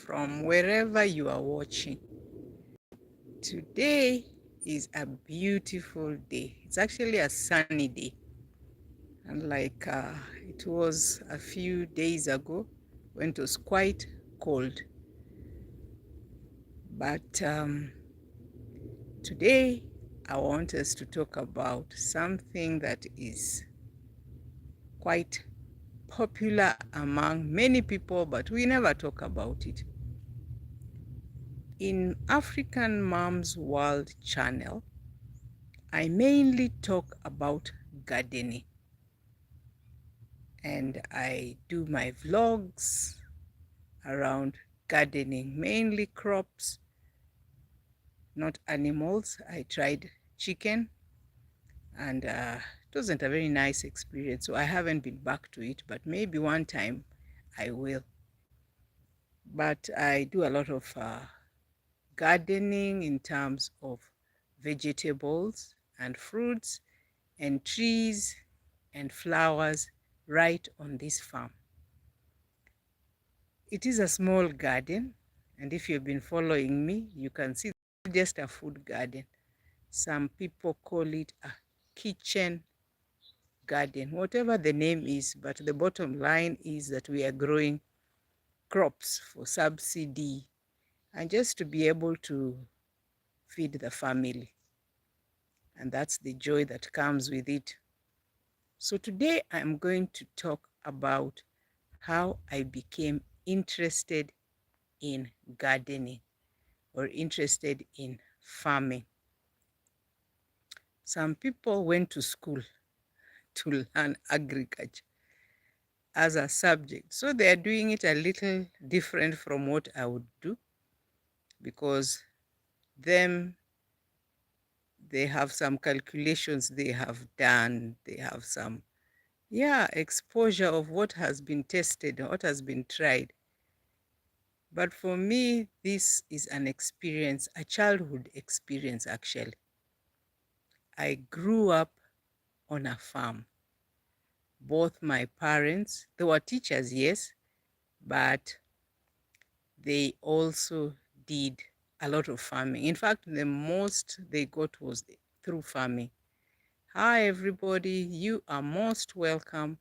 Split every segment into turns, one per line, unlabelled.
from wherever you are watching. Today is a beautiful day. It's actually a sunny day. And it was a few days ago when it was quite cold. But today I want us to talk about something that is quite popular among many people, but we never talk about it. In African Mom's World channel, I mainly talk about gardening, and I do my vlogs around gardening, mainly crops, not animals. I tried chicken, and it wasn't a very nice experience, so I haven't been back to it, but maybe one time I will. But I do a lot of gardening in terms of vegetables and fruits and trees and flowers right on this farm. It is a small garden, and if you've been following me, you can see just a food garden. Some people call it a kitchen garden, whatever the name is, but the bottom line is that we are growing crops for subsidy and just to be able to feed the family. And that's the joy that comes with it. So today I'm going to talk about how I became interested in gardening or interested in farming. Some people went to school to learn agriculture as a subject, so they are doing it a little different from what I would do, because them they have some calculations they have done, they have some exposure of what has been tested, what has been tried. But for me, this is an experience, a childhood experience actually. I grew up on a farm. Both my parents, they were teachers, yes, but they also did a lot of farming. In fact, the most they got was through farming. Hi, everybody. You are most welcome.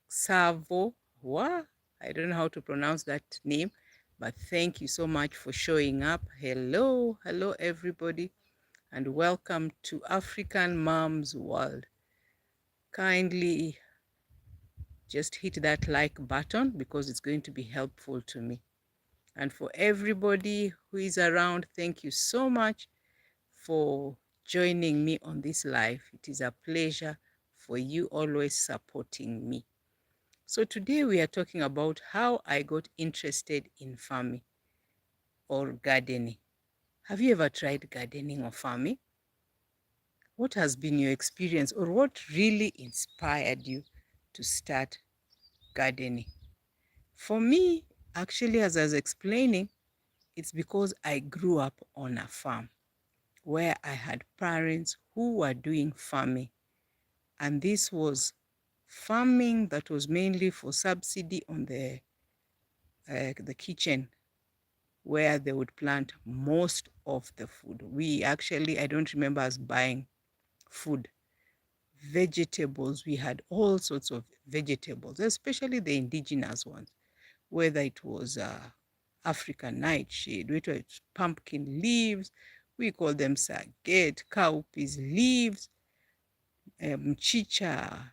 Savo, what? I don't know how to pronounce that name, but thank you so much for showing up. Hello, hello, everybody, and welcome to African Mom's World. Kindly just hit that like button because it's going to be helpful to me. And for everybody who is around, thank you so much for joining me on this live. It is a pleasure for you always supporting me. So today we are talking about how I got interested in farming or gardening. Have you ever tried gardening or farming? What has been your experience, or what really inspired you to start gardening? For me, actually, as I was explaining, it's because I grew up on a farm where I had parents who were doing farming. And this was farming that was mainly for subsidy on the kitchen, where they would plant most of the food. We actually, I don't remember us buying food. Vegetables, we had all sorts of vegetables, especially the indigenous ones, whether it was African nightshade, whether it's pumpkin leaves, we call them saget, cowpeas leaves, chicha,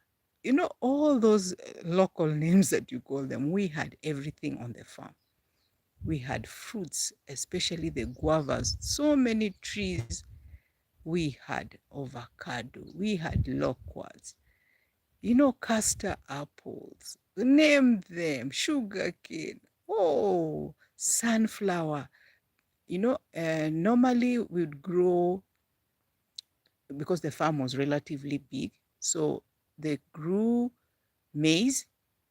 all those local names that you call them. We had everything on the farm. We had fruits, especially the guavas, so many trees. We had avocado, we had loquats, castor apples, name them, sugarcane, sunflower. Normally we'd grow, because the farm was relatively big, so they grew maize,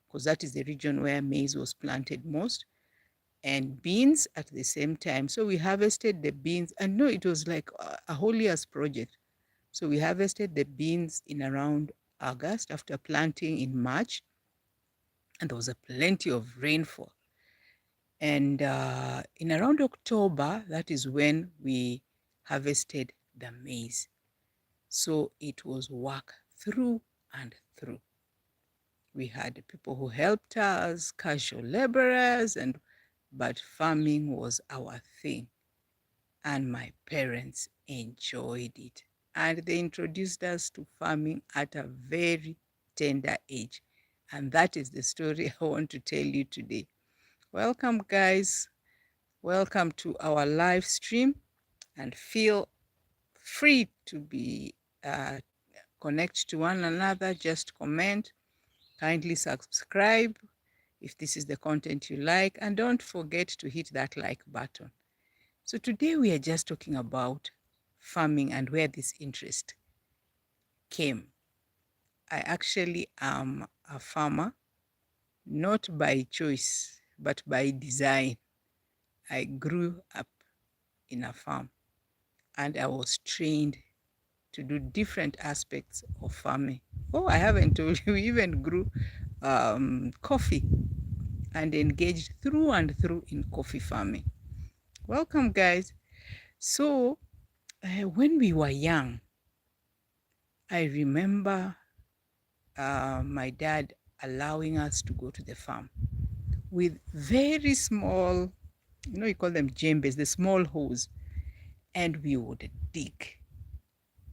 because that is the region where maize was planted most, and beans at the same time. So we harvested the beans, and no, it was like a whole year's project. So we harvested the beans in around August after planting in March, and there was a plenty of rainfall. And in around October, that is when we harvested the maize. So it was work through and through. We had people who helped us, casual laborers, but farming was our thing. And my parents enjoyed it. And they introduced us to farming at a very tender age. And that is the story I want to tell you today. Welcome, guys. Welcome to our live stream, and feel free to be connect to one another. Just comment, kindly subscribe if this is the content you like, and don't forget to hit that like button. So today we are just talking about farming and where this interest came. I actually am a farmer, not by choice, but by design. I grew up in a farm and I was trained to do different aspects of farming. Oh, I haven't told you, we even grew coffee and engaged through and through in coffee farming. Welcome, guys. So, when we were young, I remember my dad allowing us to go to the farm with very small, you call them jembes, the small hose, and we would dig.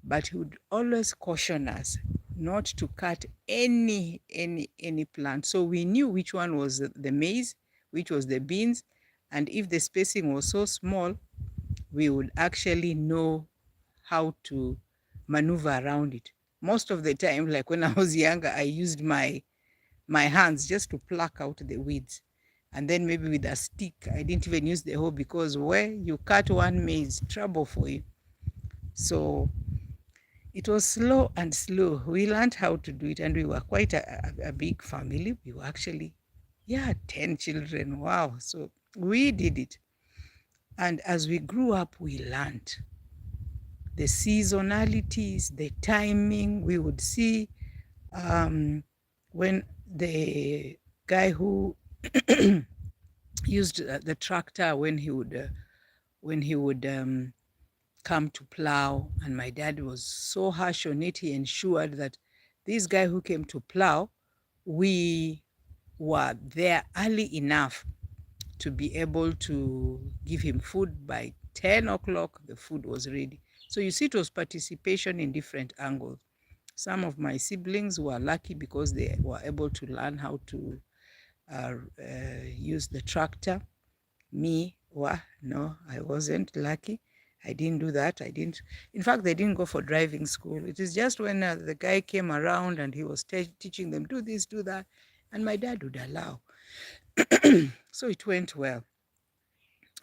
But he would always caution us not to cut any plant. So we knew which one was the maize, which was the beans, and if the spacing was so small, we would actually know how to maneuver around it. Most of the time, like when I was younger, I used my hands just to pluck out the weeds. And then maybe with a stick, I didn't even use the hoe because where you cut one maize, trouble for you. So it was slow and slow. We learned how to do it, and we were quite a big family. We were actually, yeah, 10 children. Wow. So we did it. And as we grew up, we learned the seasonalities, the timing. We would see when the guy who used the tractor when he would come to plow, and my dad was so harsh on it. He ensured that this guy who came to plow, we were there early enough to be able to give him food. By 10 o'clock the food was ready. So you see, it was participation in different angles. Some of my siblings were lucky because they were able to learn how to use the tractor. Me, no, I wasn't lucky. I didn't do that. I didn't. In fact, they didn't go for driving school. It is just when the guy came around and he was teaching them, do this, do that, and my dad would allow. So it went well.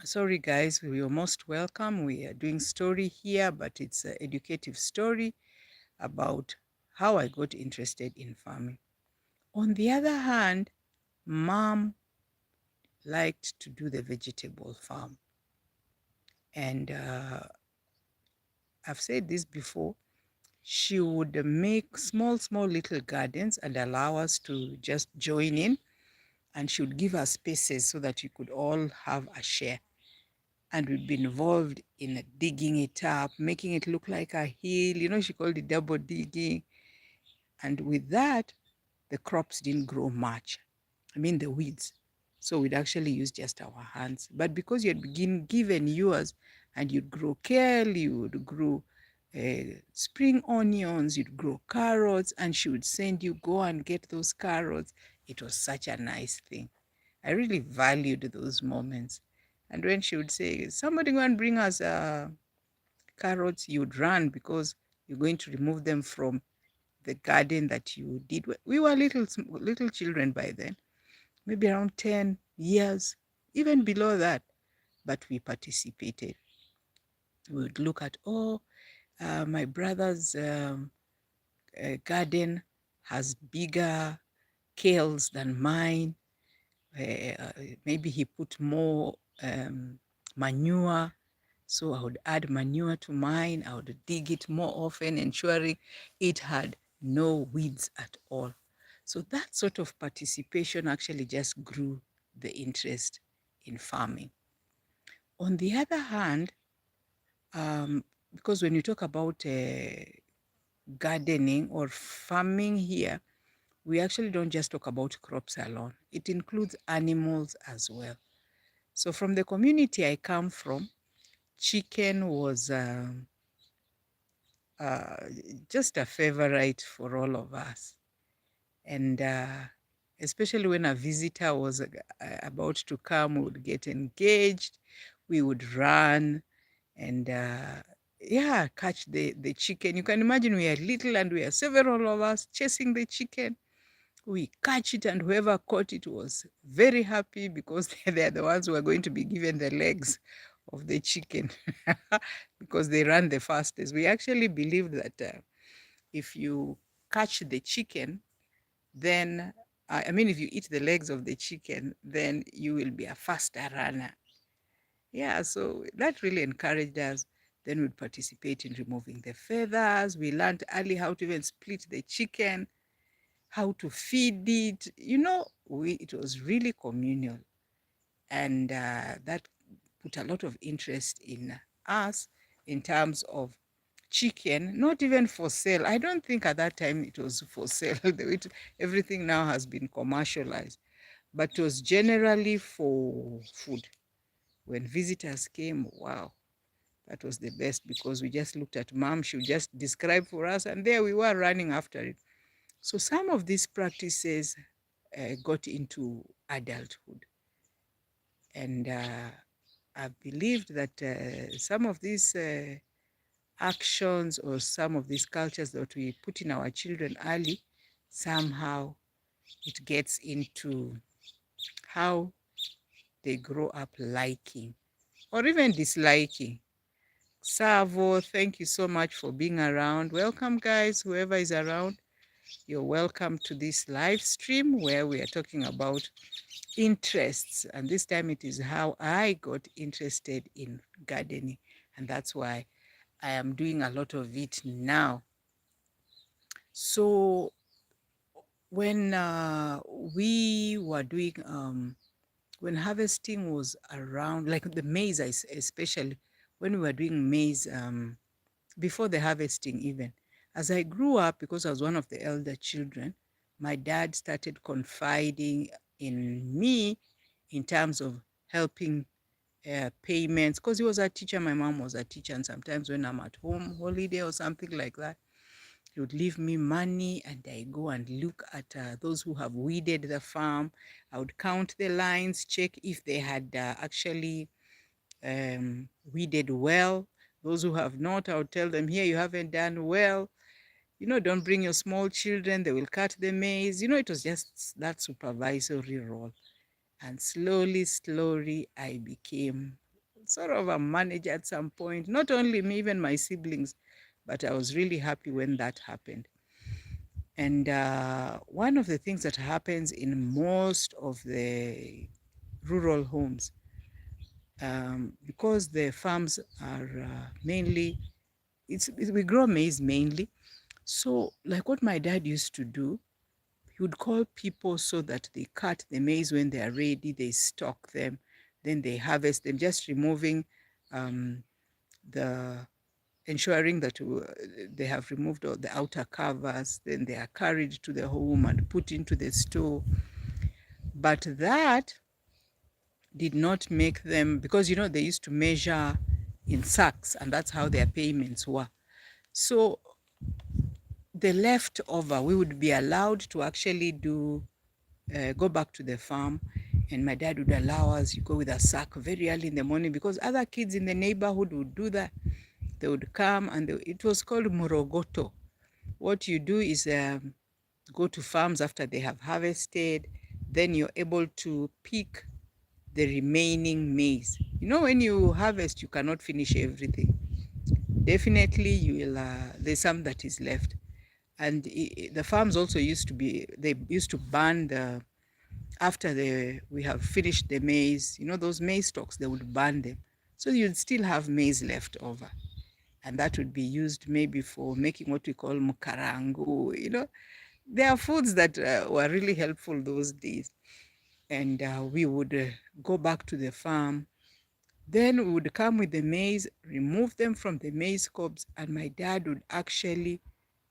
Sorry, guys, you're most welcome. We are doing story here, but it's an educative story about how I got interested in farming. On the other hand, mom liked to do the vegetable farm. And I've said this before, she would make small little gardens and allow us to just join in. And she would give us spaces so that you could all have a share. And we'd be involved in digging it up, making it look like a hill. She called it double digging. And with that, the crops didn't grow much. I mean, the weeds. So we'd actually use just our hands. But because you had been given yours, and you'd grow kale, you would grow spring onions, you'd grow carrots, and she would send you, go and get those carrots. It was such a nice thing. I really valued those moments. And when she would say, somebody go and bring us carrots, you'd run because you're going to remove them from the garden that you did. We were little children by then, maybe around 10 years, even below that, but we participated. We would look at, my brother's garden has bigger kales than mine. Maybe he put more manure. So I would add manure to mine. I would dig it more often, ensuring it had no weeds at all. So that sort of participation actually just grew the interest in farming. On the other hand, because when you talk about gardening or farming here, we actually don't just talk about crops alone. It includes animals as well. So from the community I come from, chicken was uh, just a favorite for all of us. And especially when a visitor was about to come, we would get engaged, we would run and yeah, catch the chicken. You can imagine we are little and we are several of us chasing the chicken. We catch it, and whoever caught it was very happy because they are the ones who are going to be given the legs of the chicken because they run the fastest. We actually believe that if you catch the chicken, then I mean, if you eat the legs of the chicken, then you will be a faster runner. Yeah, so that really encouraged us. Then we'd participate in removing the feathers. We learned early how to even split the chicken, how to feed it. It was really communal. And that put a lot of interest in us in terms of chicken, not even for sale. I don't think at that time it was for sale. Everything now has been commercialized, but it was generally for food. When visitors came, wow, that was the best because we just looked at mom, she would just describe for us, and there we were running after it. So some of these practices got into adulthood. And I believed that some of these actions or some of these cultures that we put in our children early, somehow it gets into how they grow up liking or even disliking. Savo, thank you so much for being around. Welcome, guys, whoever is around. You're welcome to this live stream where we are talking about interests. And this time it is how I got interested in gardening. And that's why I am doing a lot of it now. So when we were doing, when harvesting was around, like the maize, especially when we were doing maize, before the harvesting even, as I grew up, because I was one of the elder children, my dad started confiding in me in terms of helping payments, because he was a teacher, my mom was a teacher, and sometimes when I'm at home, holiday or something like that, he would leave me money and I go and look at those who have weeded the farm. I would count the lines, check if they had actually weeded well. Those who have not, I would tell them, here, you haven't done well. Don't bring your small children, they will cut the maize. It was just that supervisory role. And slowly, slowly, I became sort of a manager at some point. Not only me, even my siblings, but I was really happy when that happened. And one of the things that happens in most of the rural homes, because the farms are mainly, we grow maize mainly. So, like what my dad used to do, he would call people so that they cut the maize when they are ready, they stock them, then they harvest them, just removing the ensuring that they have removed all the outer covers, then they are carried to the home and put into the store. But that did not make them, because they used to measure in sacks, and that's how their payments were. So the leftover, we would be allowed to actually go back to the farm, and my dad would allow us, you go with a sack very early in the morning, because other kids in the neighborhood would do that. They would come, and it was called morogoto. What you do is go to farms after they have harvested, then you're able to pick the remaining maize. When you harvest, you cannot finish everything. Definitely, you will. There's some that is left, and the farms also they used to burn the after we have finished the maize. Those maize stalks, they would burn them, so you'd still have maize left over, and that would be used maybe for making what we call mukarangu. There are foods that were really helpful those days. and we would go back to the farm. Then we would come with the maize, remove them from the maize cobs, and my dad would actually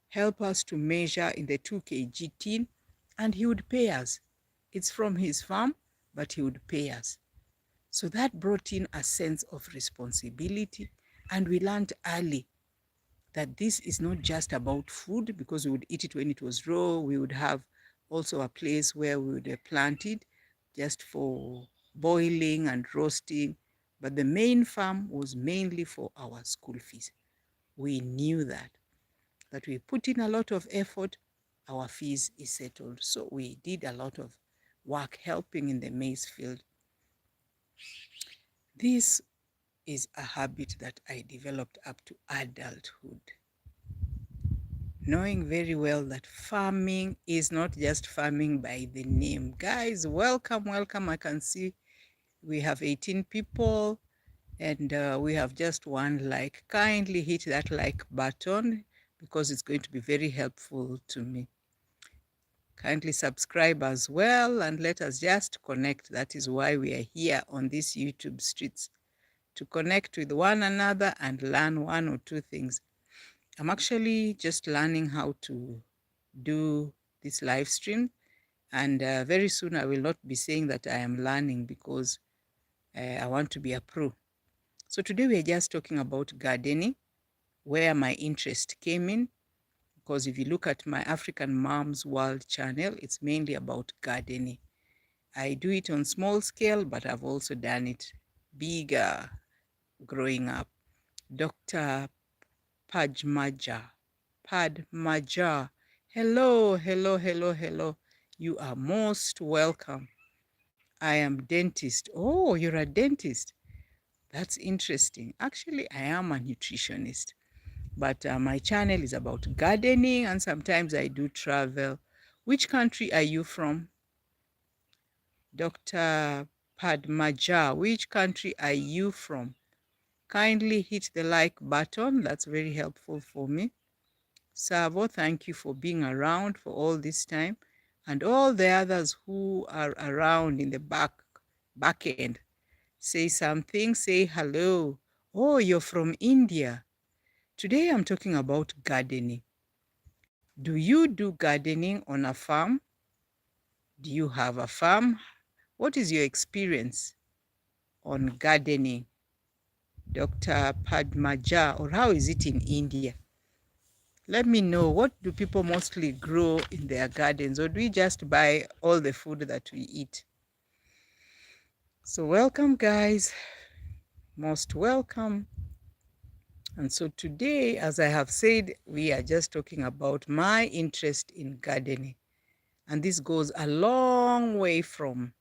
help us to measure in the 2 kg tin, and he would pay us. It's from his farm, but he would pay us. So that brought in a sense of responsibility, and we learned early that this is not just about food, because we would eat it when it was raw. We would have also a place where we would plant it just for boiling and roasting. But the main farm was mainly for our school fees. We knew that we put in a lot of effort, our fees is settled. So we did a lot of work helping in the maize field. This is a habit that I developed up to adulthood, knowing very well that farming is not just farming by the name. Guys, welcome, welcome. I can see we have 18 people, and we have just one like. Kindly hit that like button because it's going to be very helpful to me. Kindly subscribe as well, and let us just connect. That is why we are here on these YouTube streets, to connect with one another and learn one or two things. I'm actually just learning how to do this live stream, and very soon I will not be saying that I am learning, because I want to be a pro. So today we are just talking about gardening, where my interest came in, because if you look at my African Mom's World channel, it's mainly about gardening. I do it on small scale, but I've also done it bigger growing up. Dr. Padmaja. Hello, hello, hello, hello. You are most welcome. I am dentist. Oh, you're a dentist. That's interesting. Actually, I am a nutritionist, but my channel is about gardening, and sometimes I do travel. Which country are you from? Dr. Padmaja, which country are you from? Kindly hit the like button. That's very helpful for me. Savo, thank you for being around for all this time. And all the others who are around in the back end. Say something, say hello. Oh, you're from India. Today I'm talking about gardening. Do you do gardening on a farm? Do you have a farm? What is your experience on gardening, Dr. Padmaja, or how is it in India? Let me know, what do people mostly grow in their gardens, or do we just buy all the food that we eat? So welcome, guys. Most welcome. And so today, as I have said, we are just talking about my interest in gardening. And this goes a long way from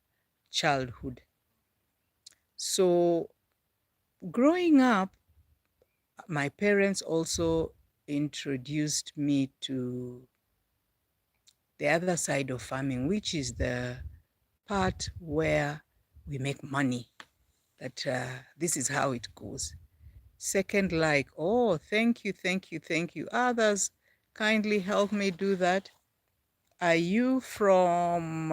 childhood. So growing up, my parents also introduced me to the other side of farming, which is the part where we make money, that this is how it goes. Second, like, oh, thank you, thank you, thank you. Others, kindly help me do that. Are you from,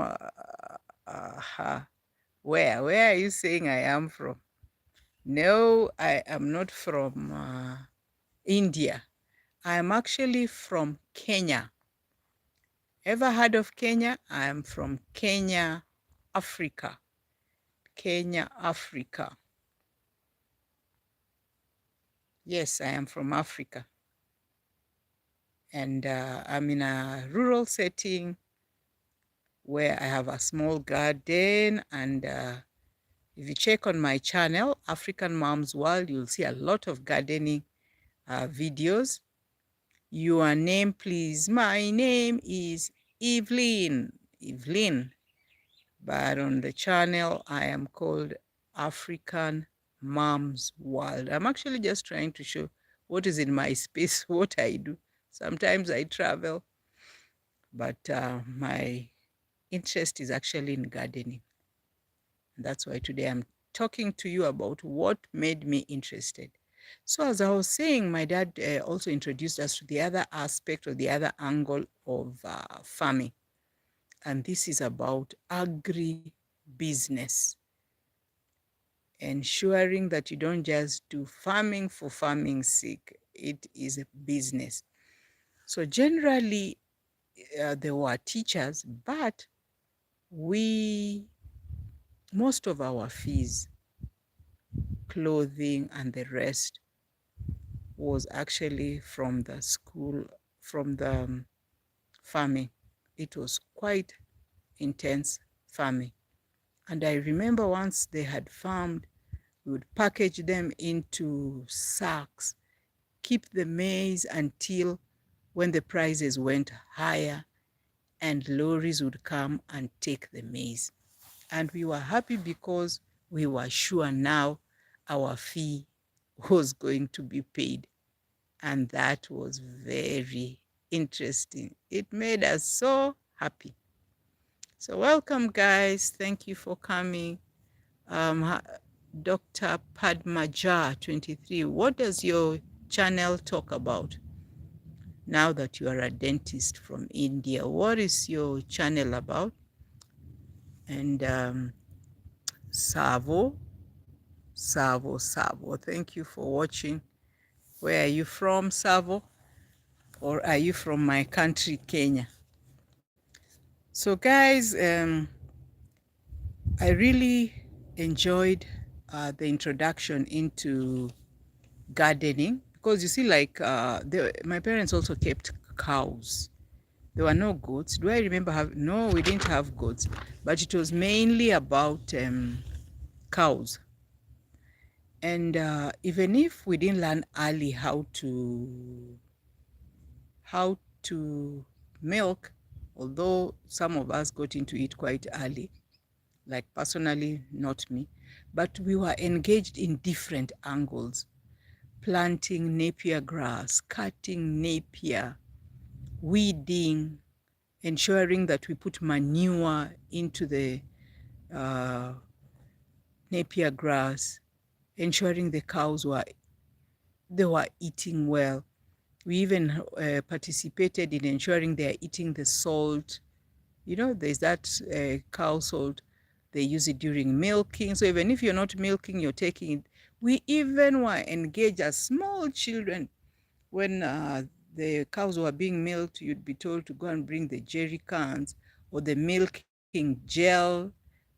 where are you saying I am from? No, I am not from India. I am actually from Kenya. Ever heard of Kenya? I am from Kenya, Africa. Kenya, Africa. Yes, I am from Africa. And I'm in a rural setting where I have a small garden. And if you check on my channel, African Mom's World, you'll see a lot of gardening videos. Your name, please. My name is Evelyn. Evelyn. But on the channel, I am called African Mom's World. I'm actually just trying to show what is in my space, what I do. Sometimes I travel, but my interest is actually in gardening. And that's why today I'm talking to you about what made me interested. So as I was saying, my dad also introduced us to the other aspect or the other angle of farming. And this is about agri business, ensuring that you don't just do farming for farming's sake. It is a business. So generally, there were teachers, but we, most of our fees, clothing and the rest, was actually from the school, from the farming. It was quite intense farming. And I remember once they had farmed, we would package them into sacks, keep the maize until when the prices went higher and lorries would come and take the maize. And we were happy because we were sure now our fee was going to be paid. And that was very interesting. It made us so happy. So welcome, guys. Thank you for coming. Um, Dr. Padmaja 23, what does your channel talk about? Now that you are a dentist from India, what is your channel about? And Savo, thank you for watching. Where are you from, Savo? Or are you from my country, Kenya? So guys, I really enjoyed the introduction into gardening, because you see, like my parents also kept cows. There were no goats. Do I remember no, we didn't have goats, but it was mainly about cows. And even if we didn't learn early how to milk, although some of us got into it quite early, like personally not me, but we were engaged in different angles: planting napier grass, cutting napier, weeding, ensuring that we put manure into the uh, napier grass, ensuring the cows were eating well. We even participated in ensuring they are eating the salt. You know, there's that cow salt. They use it during milking. So even if you're not milking, you're taking it. We even were engaged as small children. When the cows were being milked, you'd be told to go and bring the jerry cans or the milking gel.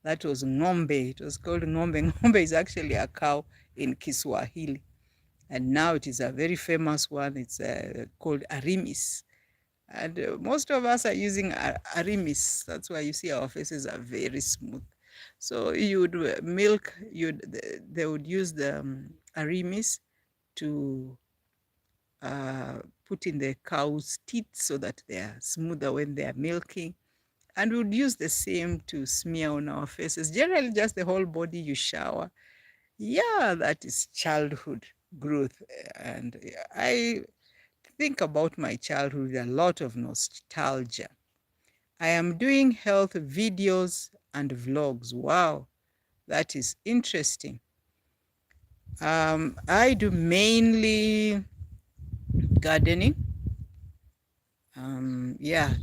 That was ng'ombe. It was called ng'ombe. Ng'ombe is actually a cow in Kiswahili. And now it is a very famous one. It's called arimis. And most of us are using arimis. That's why you see our faces are very smooth. So you would milk, they would use the arimis to put in the cow's teeth so that they are smoother when they are milking. And we would use the same to smear on our faces. Generally, just the whole body you shower. Yeah, that is childhood growth. And I think about my childhood with a lot of nostalgia. I am doing health videos and vlogs. Wow, that is interesting. I do mainly gardening. Yeah,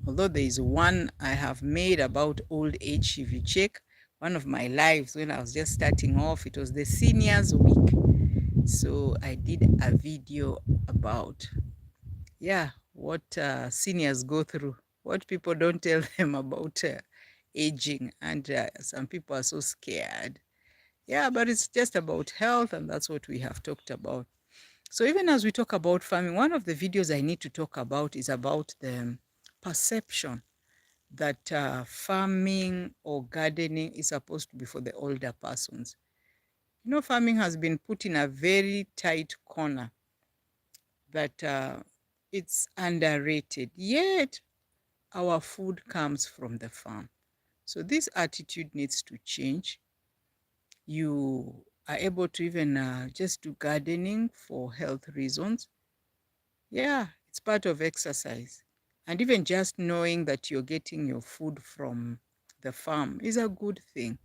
although there is one I have made about old age. If you check one of my lives when I was just starting off, it was the seniors week. So I did a video about, yeah, what seniors go through, what people don't tell them about aging. And some people are so scared. Yeah, but it's just about health, and that's what we have talked about. So even as we talk about farming, one of the videos I need to talk about is about the perception that farming or gardening is supposed to be for the older persons. You know, farming has been put in a very tight corner, that it's underrated. Yet our food comes from the farm. So this attitude needs to change. You are able to even just do gardening for health reasons. Yeah, it's part of exercise. And even just knowing that you're getting your food from the farm is a good thing.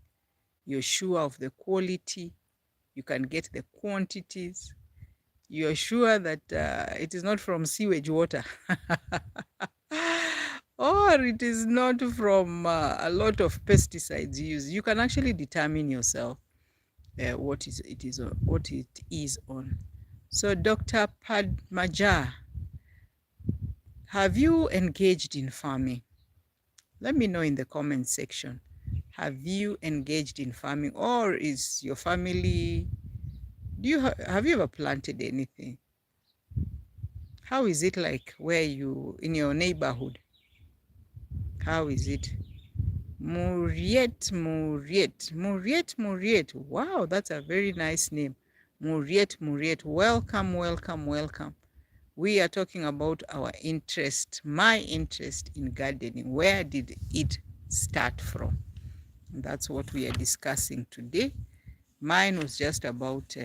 You're sure of the quality, you can get the quantities, you're sure that it is not from sewage water. or it is not from a lot of pesticides used. You can actually determine yourself what it is on. So, Dr. Padmaja, have you engaged in farming? Let me know in the comment section. Have you engaged in farming, or is your family? Have you ever planted anything? How is it like where you in your neighborhood? How is it? Muriet, Muriet, Muriet, Muriet. Wow, that's a very nice name. Muriet, Muriet. Welcome, welcome, welcome. We are talking about our interest, my interest in gardening. Where did it start from? That's what we are discussing today. Mine was just about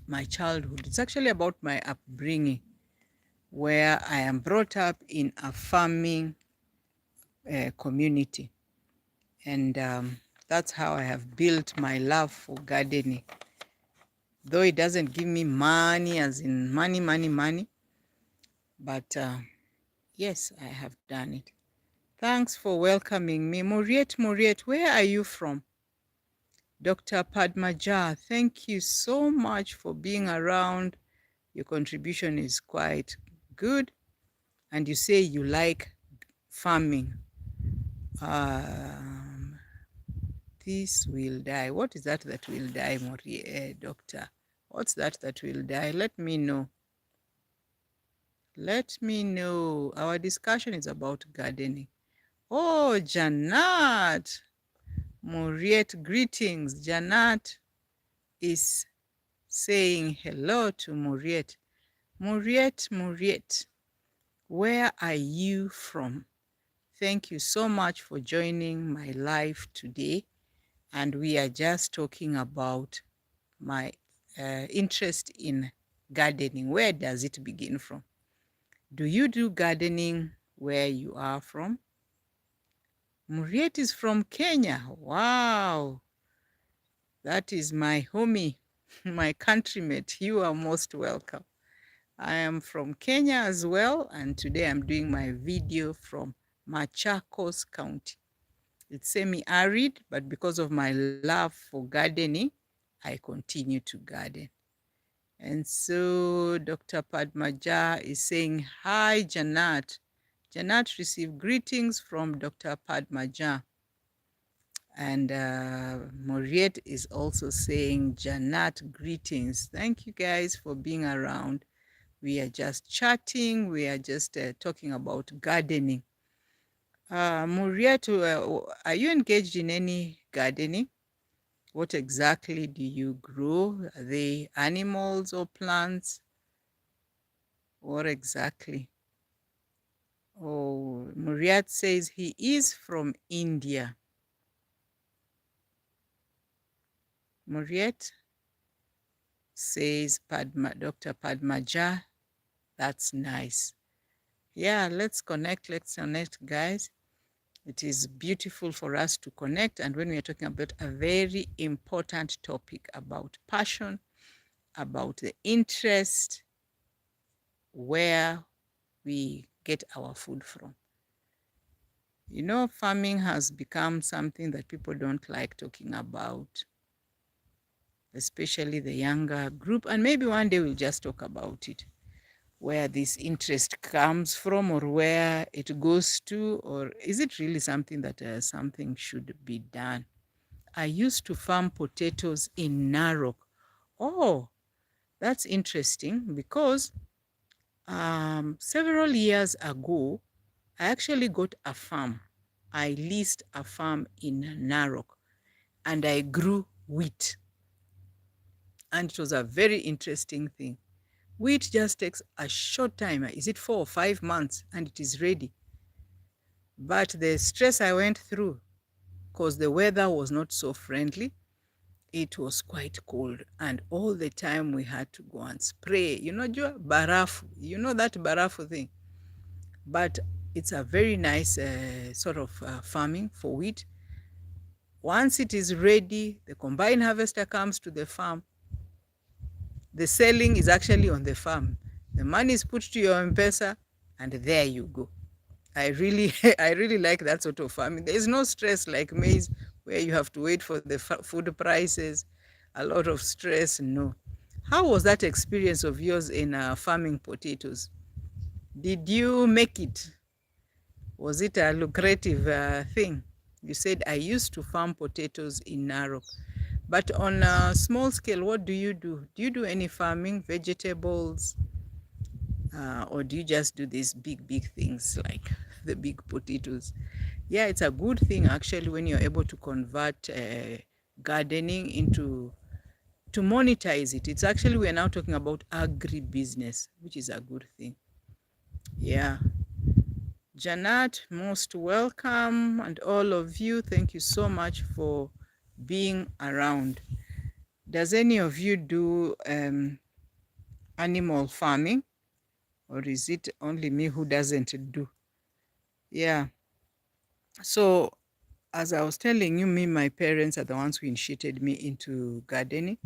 my childhood. It's actually about my upbringing, where I am brought up in a farming community. And that's how I have built my love for gardening. Though it doesn't give me money, as in money, money, money, but yes, I have done it. Thanks for welcoming me. Muriet, Muriet, where are you from? Dr. Padmaja, thank you so much for being around. Your contribution is quite good. And you say you like farming. This will die. What is that that will die, doctor? What's that that will die? Let me know. Let me know. Our discussion is about gardening. Oh, Janat. Muriet, greetings. Janat is saying hello to Muriet. Muriet, Muriet, where are you from? Thank you so much for joining my live today. And we are just talking about my interest in gardening. Where does it begin from? Do you do gardening where you are from? Muriet is from Kenya. Wow. That is my homie, my countrymate. You are most welcome. I am from Kenya as well, and today I'm doing my video from Machakos County. It's semi-arid, but because of my love for gardening, I continue to garden. And so Dr. Padmaja is saying, hi, Janat. Janat received greetings from Dr. Padmaja. And Muriet is also saying, Janat, greetings. Thank you guys for being around. We are just chatting. We are just talking about gardening. Muriet, are you engaged in any gardening? What exactly do you grow? Are they animals or plants? What exactly? Oh, Muriat says he is from India. Muriat says Dr. Padmaja, that's nice. Yeah, let's connect, guys. It is beautiful for us to connect. And when we are talking about a very important topic about passion, about the interest, where we get our food from. You know, farming has become something that people don't like talking about, especially the younger group. And maybe one day we'll just talk about it, where this interest comes from or where it goes to, or is it really something that something should be done? I used to farm potatoes in Narok. Oh, that's interesting because several years ago, I actually got a farm. I leased a farm in Narok and I grew wheat. And it was a very interesting thing. Wheat just takes a short time. Is it 4 or 5 months? And it is ready. But the stress I went through, because the weather was not so friendly, it was quite cold. And all the time we had to go and spray. You know, barafu. You know that barafu thing? But it's a very nice sort of farming for wheat. Once it is ready, the combine harvester comes to the farm. The selling is actually on the farm. The money is put to your M-Pesa, and there you go. I really, I really like that sort of farming. There is no stress like maize, where you have to wait for the food prices, a lot of stress. No. How was that experience of yours in farming potatoes? Did you make it? Was it a lucrative thing? You said, I used to farm potatoes in Narok. But on a small scale, what do you do? Do you do any farming, vegetables, or do you just do these big, big things like the big potatoes? Yeah, it's a good thing actually when you're able to convert gardening into to monetize it. It's actually, we're now talking about agribusiness, which is a good thing. Yeah. Janat, most welcome. And all of you, thank you so much for being around. Does any of you do animal farming? Or is it only me who doesn't do? Yeah. So, as I was telling you, my parents are the ones who initiated me into gardening.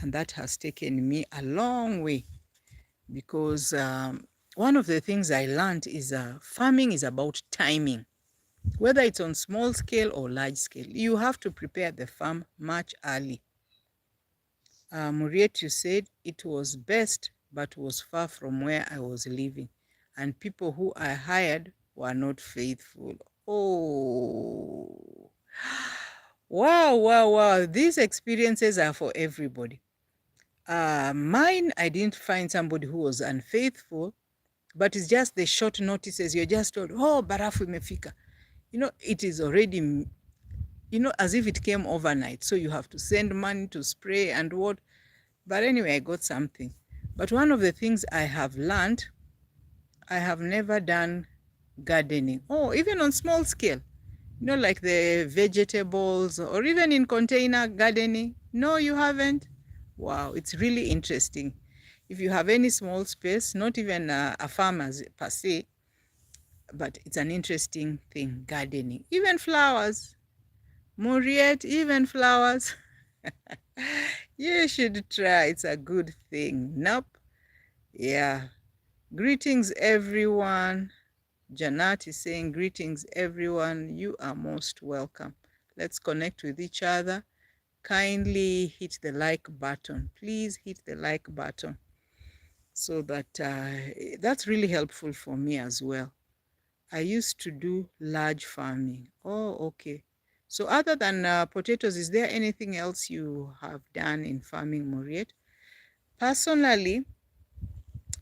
And that has taken me a long way because one of the things I learned is farming is about timing. Whether it's on small scale or large scale, you have to prepare the farm much early. Muriet, said it was best, but was far from where I was living. And people who I hired were not faithful. Oh, wow, wow, wow. These experiences are for everybody. Mine, I didn't find somebody who was unfaithful, but it's just the short notices. You're just told, oh, barafu imefika. It is already, as if it came overnight. So you have to send money to spray and what. But anyway, I got something. But one of the things I have learned, I have never done gardening. Oh, even on small scale, like the vegetables or even in container gardening. No, you haven't? Wow, it's really interesting. If you have any small space, not even a farm as per se, but it's an interesting thing, gardening. Even flowers. Muriet, even flowers. You should try. It's a good thing. Nope. Yeah. Greetings, everyone. Janat is saying, greetings, everyone. You are most welcome. Let's connect with each other. Kindly hit the like button. Please hit the like button so that that's really helpful for me as well. I used to do large farming. Oh, okay. So other than potatoes, is there anything else you have done in farming, Muriet? Personally,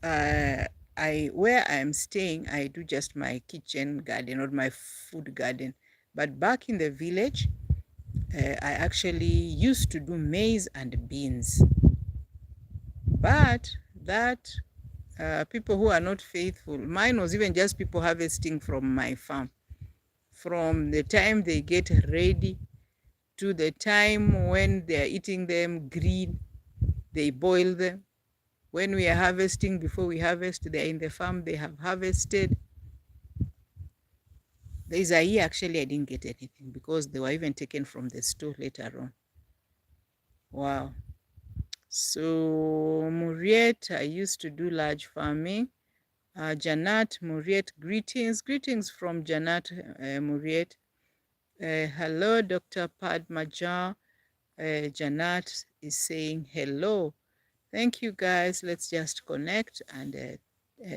where I am staying, I do just my kitchen garden or my food garden. But back in the village, I actually used to do maize and beans. But that people who are not faithful, mine was even just people harvesting from my farm. From the time they get ready to the time when they are eating them green, they boil them. When we are harvesting, before we harvest, they are in the farm, they have harvested. There is a year actually I didn't get anything because they were even taken from the store later on. Wow. So Muriet, I used to do large farming. Janat, Muriet, greetings. Greetings from Janat, Muriet. Hello, Dr. Padmaja. Janat is saying hello. Thank you, guys. Let's just connect and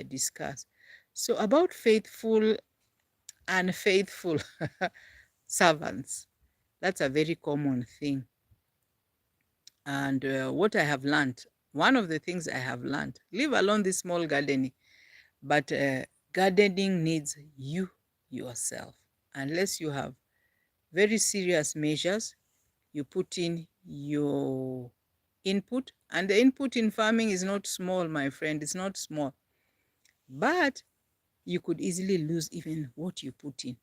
discuss. So about faithful, unfaithful servants. That's a very common thing. And what I have learned, one of the things I have learned, leave alone this small gardening, but gardening needs you yourself. Unless you have very serious measures, you put in your input. And the input in farming is not small, my friend. It's not small. But you could easily lose even what you put in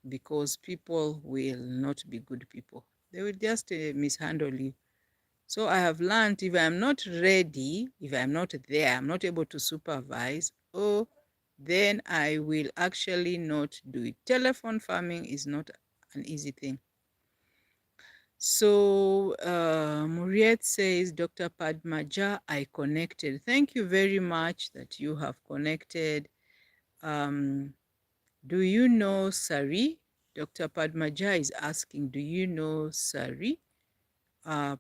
because people will not be good people. They will just mishandle you. So I have learned if I'm not ready, if I'm not there, I'm not able to supervise, oh, then I will actually not do it. Telephone farming is not an easy thing. So Muriet says, Dr. Padmaja, I connected. Thank you very much that you have connected. Do you know Sari? Dr. Padmaja is asking, do you know Sari? Uh,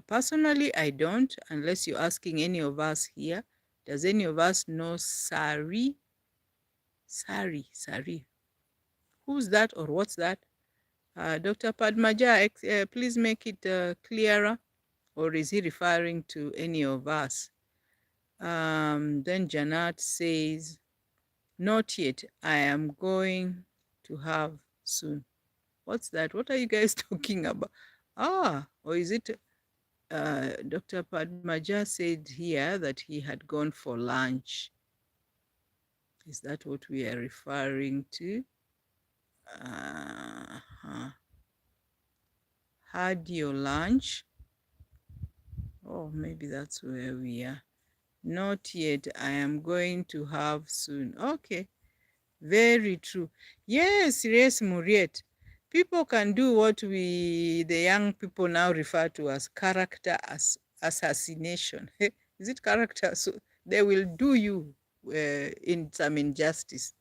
Personally, I don't, unless you're asking any of us here. Does any of us know Sari? Sari, Sari. Who's that or what's that? Dr. Padmaja, please make it clearer. Or is he referring to any of us? Then Janat says, not yet. I am going to have soon. What's that? What are you guys talking about? Or is it Dr. Padmaja said here that he had gone for lunch. Is that what we are referring to? Had your lunch? Oh, maybe that's where we are. Not yet. I am going to have soon. Okay. Very true. Yes, yes, Muriet. People can do what the young people now refer to as character assassination. Is it character? So they will do you in some injustice.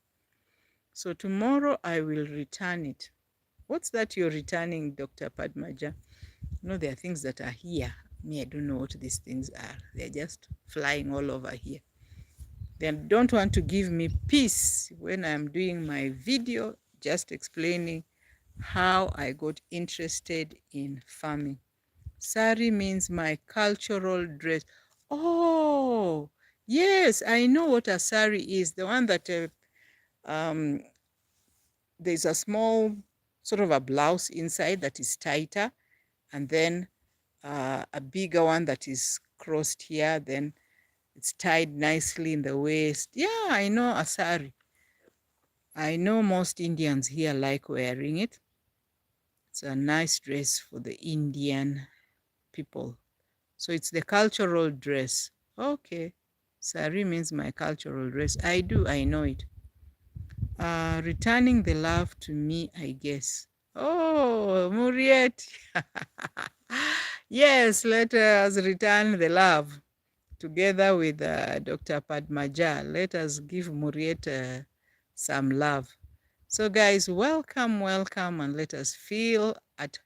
So tomorrow I will return it. What's that you're returning, Dr. Padmaja? There are things that are here. Me, I don't know what these things are. They're just flying all over here. They don't want to give me peace when I'm doing my video just explaining how I got interested in farming. Sari means my cultural dress. Oh, yes, I know what a sari is. The one that there's a small sort of a blouse inside that is tighter, and then a bigger one that is crossed here, then it's tied nicely in the waist. Yeah, I know a sari. I know most Indians here like wearing it. It's a nice dress for the Indian people. So it's the cultural dress. Okay. Sari means my cultural dress. I know it. Returning the love to me, I guess. Oh, Muriet. Yes, let us return the love together with Dr. Padmaja. Let us give Muriet some love. So guys, welcome, welcome, and let us feel at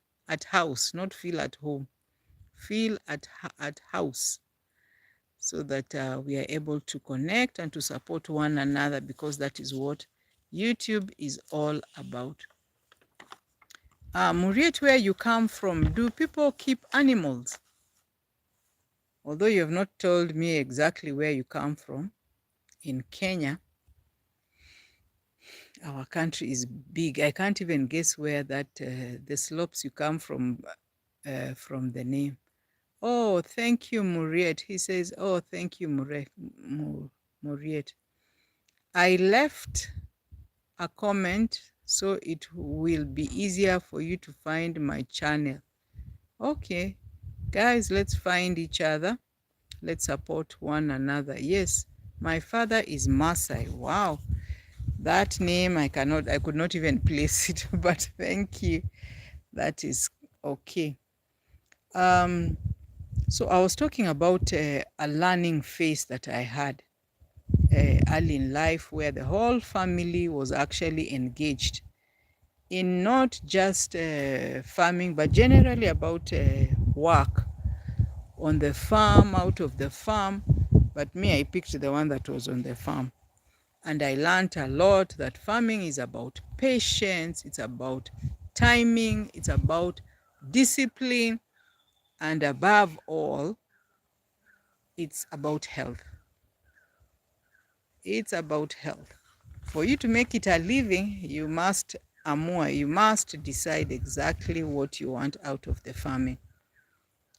house, not feel at home. Feel at house, so that we are able to connect and to support one another, because that is what YouTube is all about. Muriet, where you come from, do people keep animals? Although you have not told me exactly where you come from. In Kenya, our country is big. I can't even guess where that the slopes you come from the name. Oh, thank you, Muriet. He says, oh, thank you, Muriet. I left a comment so it will be easier for you to find my channel. Okay, guys, let's find each other. Let's support one another. Yes, my father is Masai. Wow, that name I could not even place it, but thank you. That is okay. So I was talking about a learning phase that I had early in life, where the whole family was actually engaged in not just farming, but generally about work on the farm, out of the farm. But me, I picked the one that was on the farm. And I learned a lot that farming is about patience, it's about timing, it's about discipline, and above all, it's about health. It's about health. For you to make it a living, you must you must decide exactly what you want out of the farming.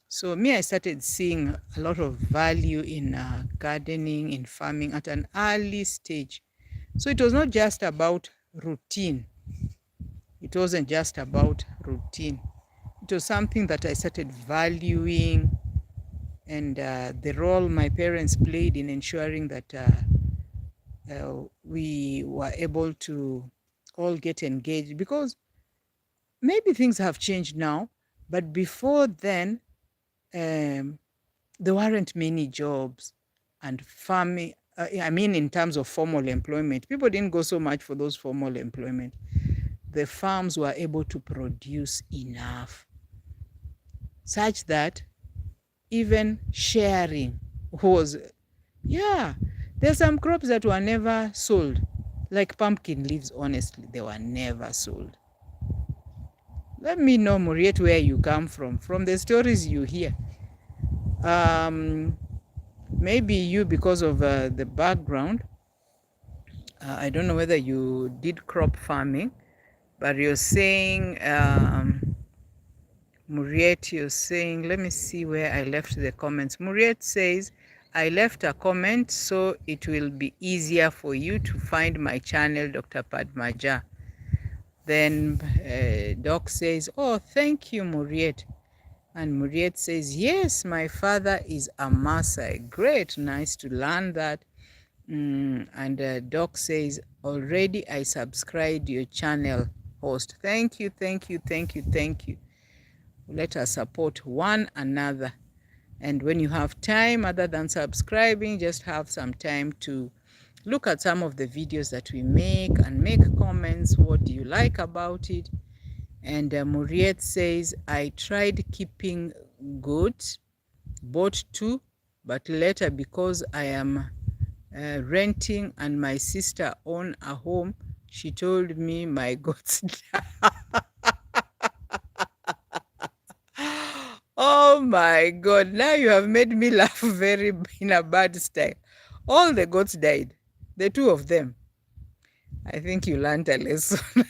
So me, I started seeing a lot of value in gardening, in farming at an early stage. So it was not just about routine. It wasn't just about routine. It was something that I started valuing, and the role my parents played in ensuring that we were able to all get engaged, because maybe things have changed now, but before then, there weren't many jobs, and I mean, in terms of formal employment, people didn't go so much for those formal employment. The farms were able to produce enough such that even sharing was, yeah, there's some crops that were never sold, like pumpkin leaves. Honestly, they were never sold. Let me know, Muriet, where you come from the stories you hear. um Maybe you, because of the background, I don't know whether you did crop farming, but you're saying, Muriet, you're saying, let me see where I left the comments. Muriet says, I left a comment so it will be easier for you to find my channel, Dr. Padmaja. Then Doc says, oh, thank you, Muriet. And Muriet says, yes, my father is a Maasai. Great, nice to learn that. And Doc says, already I subscribed your channel host. Thank you, thank you, thank you, thank you. Let us support one another. And when you have time, other than subscribing, just have some time to look at some of the videos that we make and make comments. What do you like about it? And Muriet says, I tried keeping goats, bought two, but later, because I am renting and my sister own a home, she told me my goats died. Oh my God, now you have made me laugh very in a bad style. All the goats died, the two of them. I think you learned a lesson.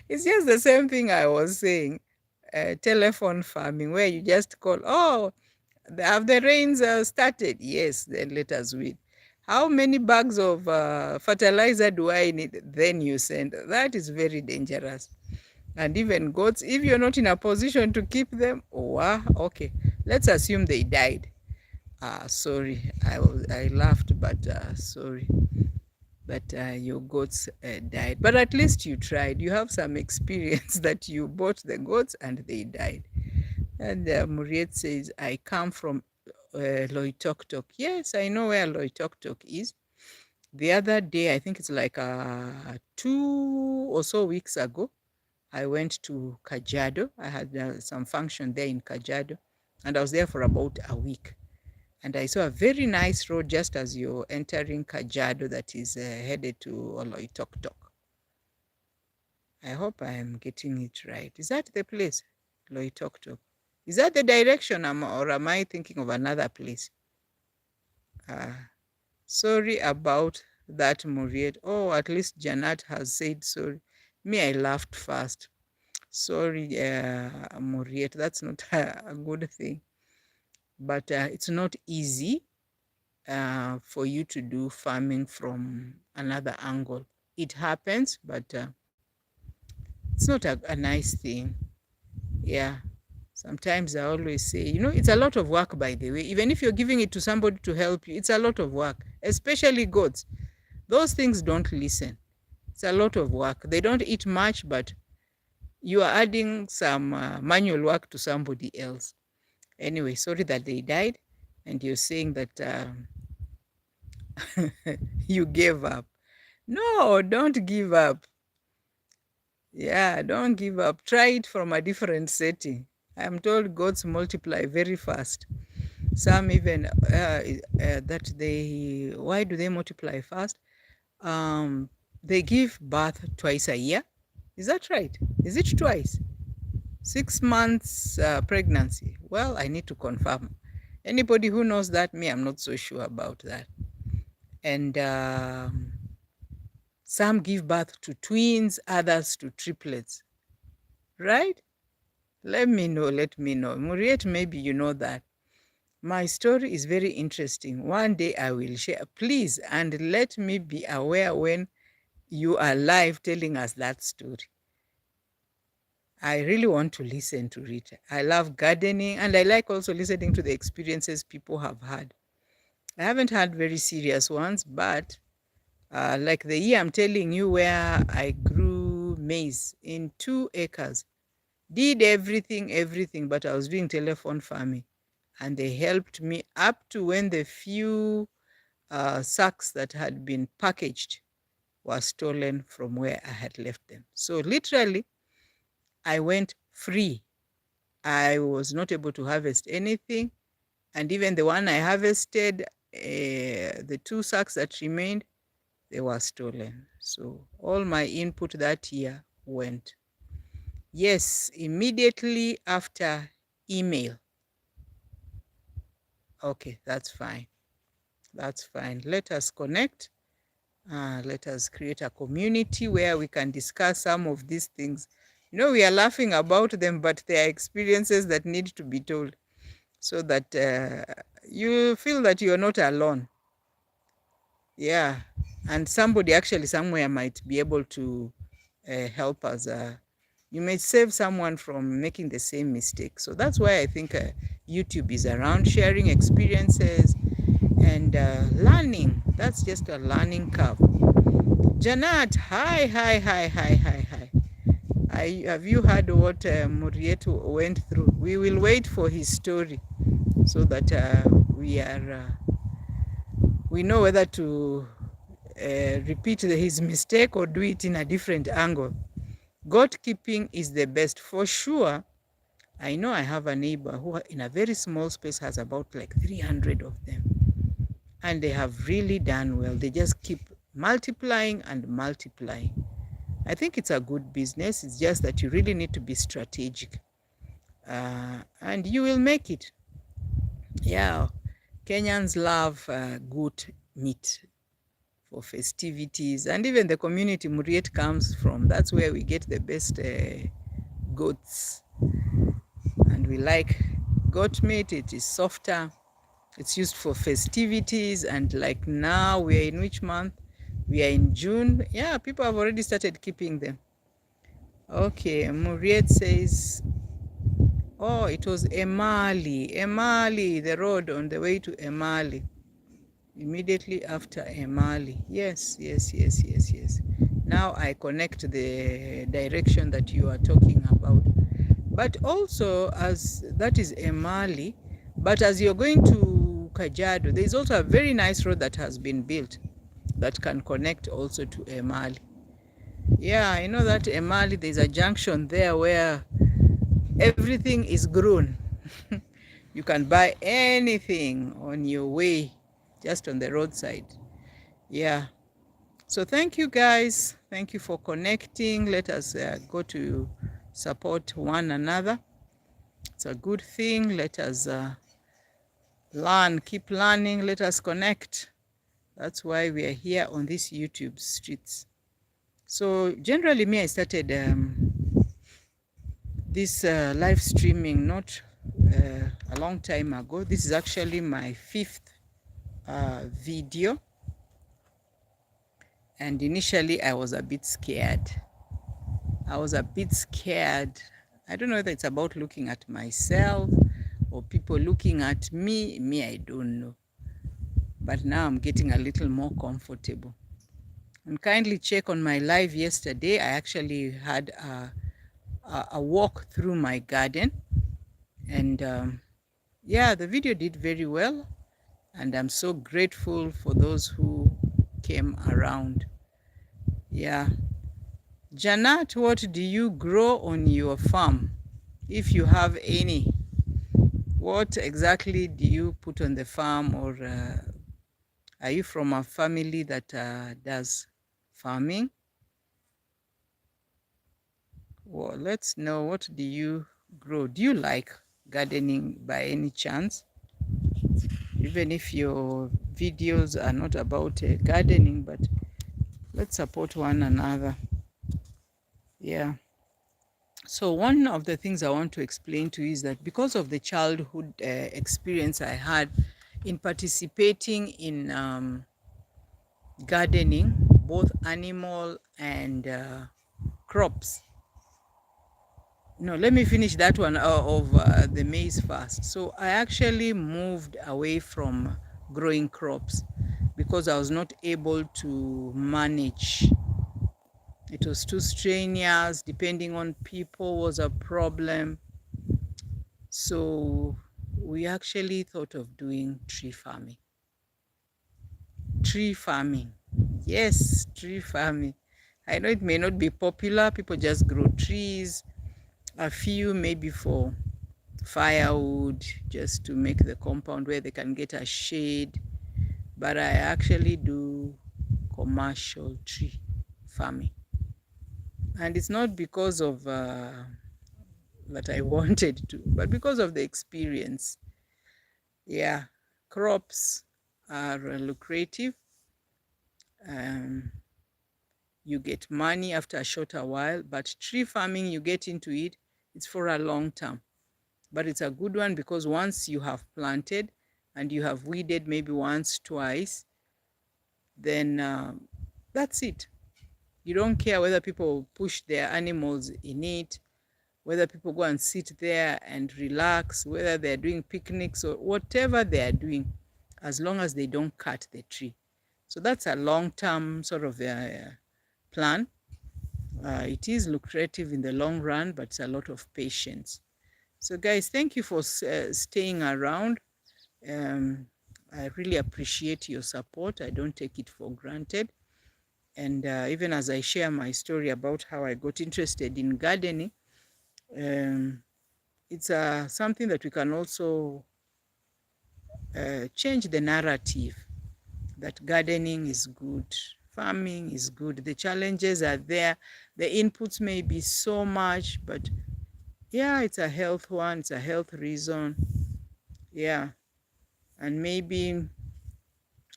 It's just the same thing I was saying, telephone farming, where you just call, oh, have the rains started? Yes, then let us wait. How many bags of fertilizer do I need? Then you send. That is very dangerous. And even goats, if you're not in a position to keep them, oh, okay, let's assume they died. Sorry, I laughed, but sorry. But your goats died. But at least you tried. You have some experience that you bought the goats and they died. And Muriet says, I come from Loitoktok. Yes, I know where Loitoktok is. The other day, I think it's like 2 or so weeks ago, I went to Kajiado. I had some function there in Kajiado, and I was there for about a week. And I saw a very nice road just as you're entering Kajiado that is headed to Oloitoktok. I hope I am getting it right. Is that the place? Loitoktok. Is that the direction, or am I thinking of another place? Sorry about that, Muriet. Oh, at least Janat has said sorry. Me, I laughed first. Sorry, Muriet. That's not a good thing. But it's not easy for you to do farming from another angle. It happens, but it's not a nice thing. Yeah. Sometimes I always say, it's a lot of work, by the way. Even if you're giving it to somebody to help you, it's a lot of work, especially goats. Those things don't listen. It's a lot of work. They don't eat much, but you are adding some manual work to somebody else. Anyway, sorry that they died, and you're saying that you gave up. No, don't give up. Yeah, don't give up. Try it from a different setting. I'm told goats multiply very fast. Some even that why do they multiply fast? They give birth twice a year. Is that right? Is it twice? 6 months pregnancy. Well, I need to confirm. Anybody who knows that, me, I'm not so sure about that. And some give birth to twins, others to triplets. Right? Let me know. Muriet, maybe you know that. My story is very interesting. One day I will share. Please, and let me be aware when you are live telling us that story. I really want to listen to it. I love gardening, and I like also listening to the experiences people have had. I haven't had very serious ones, but like the year I'm telling you, where I grew maize in 2 acres, did everything, but I was doing telephone farming. and they helped me up to when the few sacks that had been packaged were stolen from where I had left them. So literally, I went free. I was not able to harvest anything. And even the one I harvested, the 2 sacks that remained, they were stolen. So all my input that year went. Yes, immediately after email. Okay, that's fine. That's fine. Let us connect. Let us create a community where we can discuss some of these things. We are laughing about them, but they are experiences that need to be told so that you feel that you're not alone. Yeah. And somebody actually somewhere might be able to help us. You may save someone from making the same mistake. So that's why I think YouTube is around, sharing experiences and learning. That's just a learning curve. Janat, hi, hi, hi, hi, hi, hi. Have you heard what Murietu went through? We will wait for his story so that we know whether to repeat his mistake or do it in a different angle. Goat keeping is the best for sure. I know I have a neighbor who in a very small space has about like 300 of them. And they have really done well. They just keep multiplying and multiplying. I think it's a good business. It's just that you really need to be strategic. And you will make it. Yeah. Kenyans love goat meat for festivities. And even the community Muriet comes from, that's where we get the best goats. And we like goat meat. It is softer. It's used for festivities. And like now, we are in which month? We are in June. Yeah, people have already started keeping them. Okay, Muriet says, oh, it was Emali, the road on the way to Emali. Immediately after Emali. Yes, yes, yes, yes, yes. Now I connect the direction that you are talking about. But also, as that is Emali, but as you're going to Kajiado, there's also a very nice road that has been built that can connect also to Emali. Yeah, I know that Emali, there's a junction there where everything is grown. You can buy anything on your way, just on the roadside. Yeah. So thank you guys. Thank you for connecting. Let us go to support one another. It's a good thing. Let us learn, keep learning. Let us connect. That's why we are here on these YouTube streets. So generally, I started this live streaming not a long time ago. This is actually my 5th video. And initially, I was a bit scared. I don't know whether it's about looking at myself or people looking at me. I don't know. But now I'm getting a little more comfortable. And kindly check on my live yesterday. I actually had a walk through my garden. And yeah, the video did very well. And I'm so grateful for those who came around. Yeah. Janat, what do you grow on your farm? If you have any, what exactly do you put on the farm, or are you from a family that does farming? Well, let's know, what do you grow? Do you like gardening by any chance? Even if your videos are not about gardening, but let's support one another. Yeah. So one of the things I want to explain to you is that because of the childhood experience I had in participating in gardening, both animal and crops. No, let me finish that one of the maize first. So I actually moved away from growing crops because I was not able to manage. It was too strenuous. Depending on people was a problem. So we actually thought of doing tree farming. Tree farming. Yes, tree farming. I know it may not be popular. People just grow trees, a few maybe for firewood, just to make the compound where they can get a shade. But I actually do commercial tree farming. And it's not because of that I wanted to, but because of the experience. Yeah, crops are lucrative. Um, you get money after a shorter while, but tree farming, you get into it, it's for a long term. But it's a good one because once you have planted and you have weeded maybe once, twice, then that's it. You don't care whether people push their animals in it, whether people go and sit there and relax, whether they're doing picnics or whatever they are doing, as long as they don't cut the tree. So that's a long-term sort of plan. It is lucrative in the long run, but it's a lot of patience. So guys, thank you for staying around. Um, I really appreciate your support. I don't take it for granted. And even as I share my story about how I got interested in gardening, um, it's something that we can also change the narrative that gardening is good, farming is good. The challenges are there. The inputs may be so much, but yeah, it's a health one, it's a health reason. Yeah. And maybe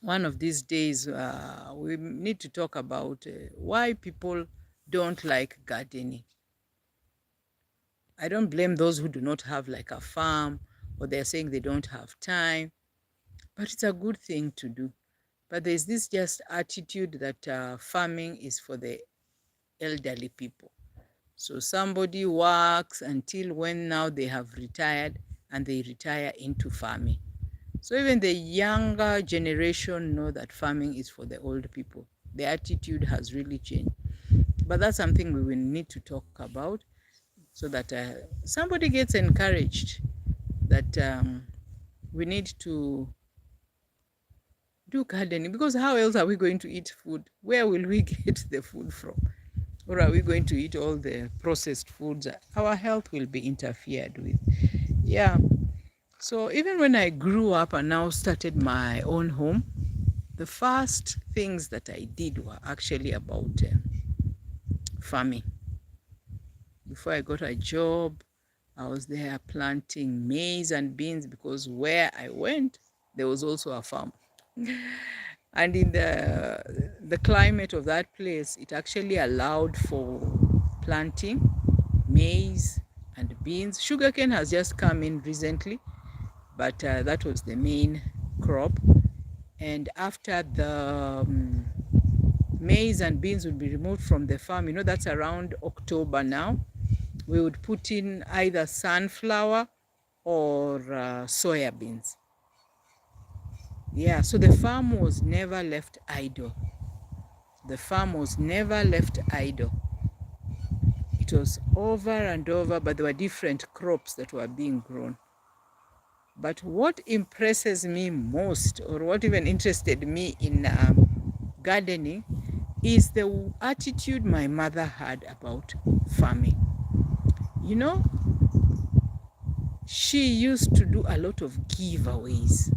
one of these days we need to talk about why people don't like gardening. I don't blame those who do not have like a farm, or they're saying they don't have time, but it's a good thing to do. But there's this just attitude that farming is for the elderly people. So somebody works until when now they have retired, and they retire into farming. So even the younger generation know that farming is for the old people. The attitude has really changed. But that's something we will need to talk about, so that somebody gets encouraged that we need to do gardening, because how else are we going to eat food? Where will we get the food from? Or are we going to eat all the processed foods? Our health will be interfered with. Yeah. So even when I grew up and now started my own home, the first things that I did were actually about farming. Before I got a job, I was there planting maize and beans, because where I went, there was also a farm. And in the climate of that place, it actually allowed for planting maize and beans. Sugarcane has just come in recently, but that was the main crop. And after the maize and beans would be removed from the farm, that's around October now, we would put in either sunflower or soya beans. Yeah, so the farm was never left idle. The farm was never left idle. It was over and over, but there were different crops that were being grown. But what impresses me most, or what even interested me in gardening, is the attitude my mother had about farming. You know, she used to do a lot of giveaways.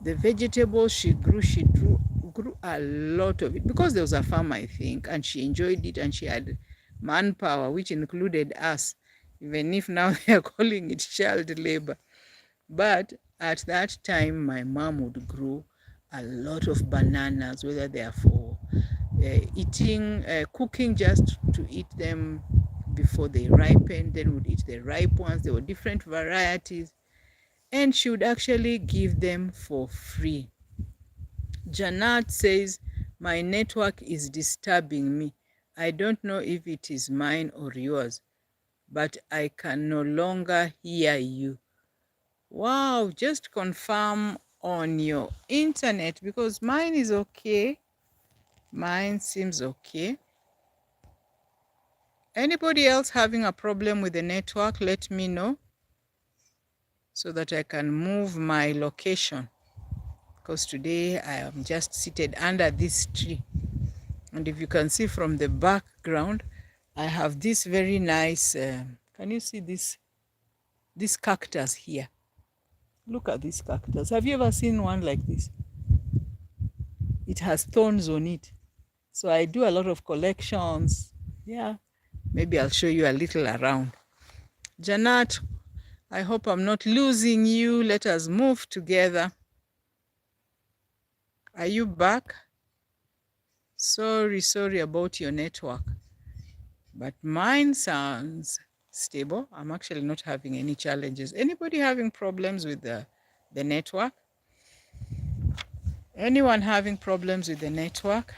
The vegetables she grew a lot of it, because there was a farm, I think, and she enjoyed it, and she had manpower, which included us, even if now they are calling it child labor. But at that time, my mom would grow a lot of bananas, whether they are for eating, cooking just to eat them before they ripen, then would eat the ripe ones. There were different varieties, and she would actually give them for free. Janat says, my network is disturbing me. I don't know if it is mine or yours, but I can no longer hear you. Wow, just confirm on your internet, because mine is okay. Mine seems okay. Anybody else having a problem with the network, let me know, so that I can move my location, because today I am just seated under this tree. And if you can see from the background, I have this very nice, can you see this cactus here? Look at this cactus. Have you ever seen one like this? It has thorns on it. So I do a lot of collections. Yeah, maybe I'll show you a little around. Janat, I hope I'm not losing you. Let us move together. Are you back? Sorry about your network. But mine sounds stable. I'm actually not having any challenges. Anybody having problems with the network? Anyone having problems with the network?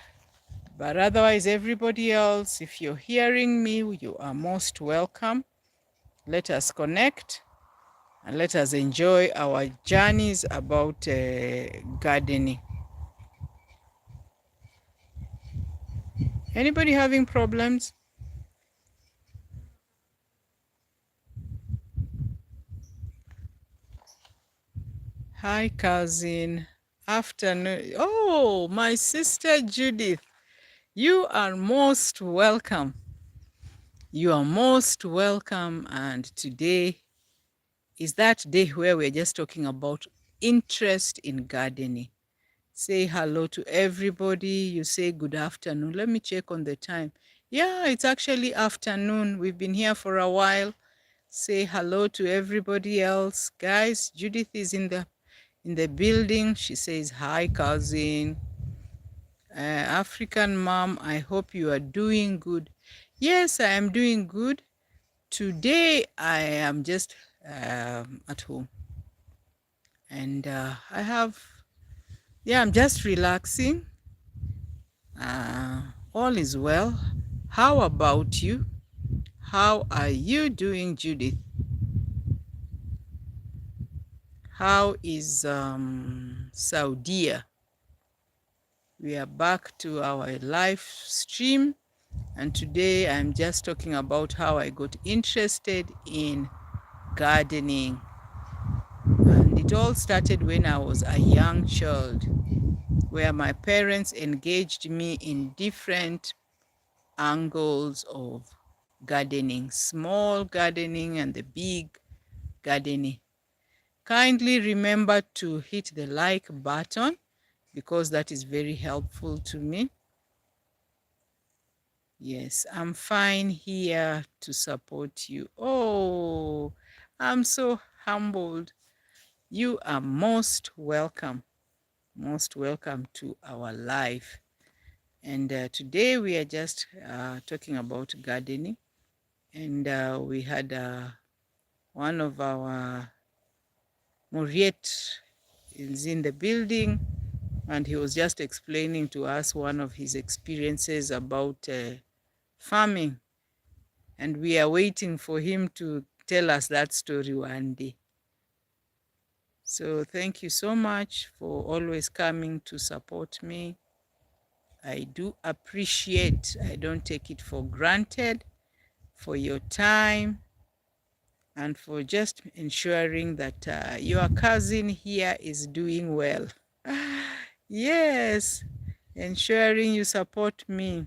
But otherwise, everybody else, if you're hearing me, you are most welcome. Let us connect and let us enjoy our journeys about gardening. Anybody having problems? Hi, cousin. Afternoon. Oh, my sister Judith. You are most welcome. You are most welcome. And today is that day where we're just talking about interest in gardening. Say hello to everybody. You say good afternoon. Let me check on the time. Yeah, it's actually afternoon. We've been here for a while. Say hello to everybody else. Guys, Judith is in the building. She says, hi, cousin. African mom, I hope you are doing good. Yes, I am doing good. Today, I am just at home. And I'm just relaxing. All is well. How about you? How are you doing, Judith? How is Saudi? We are back to our live stream, and today I'm just talking about how I got interested in gardening. And it all started when I was a young child, where my parents engaged me in different angles of gardening, small gardening and the big gardening. Kindly remember to hit the like button because that is very helpful to me. Yes, I'm fine here to support you. Oh, I'm so humbled. You are most welcome to our life. And today we are just talking about gardening. And we had one of our Muriet is in the building, and he was just explaining to us one of his experiences about farming. And we are waiting for him to tell us that story one day. So thank you so much for always coming to support me. I do appreciate, I don't take it for granted, for your time and for just ensuring that your cousin here is doing well. Yes, ensuring you support me.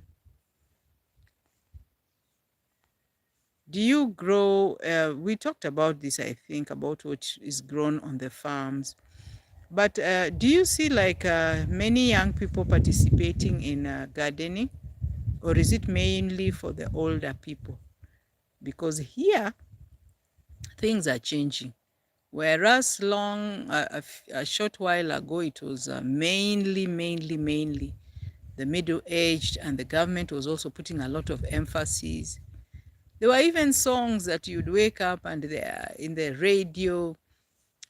Do you grow, we talked about this, I think, about what is grown on the farms. But do you see like many young people participating in gardening? Or is it mainly for the older people? Because here, things are changing. Whereas a short while ago, it was mainly the middle-aged, and the government was also putting a lot of emphasis. There were even songs that you'd wake up and they are in the radio,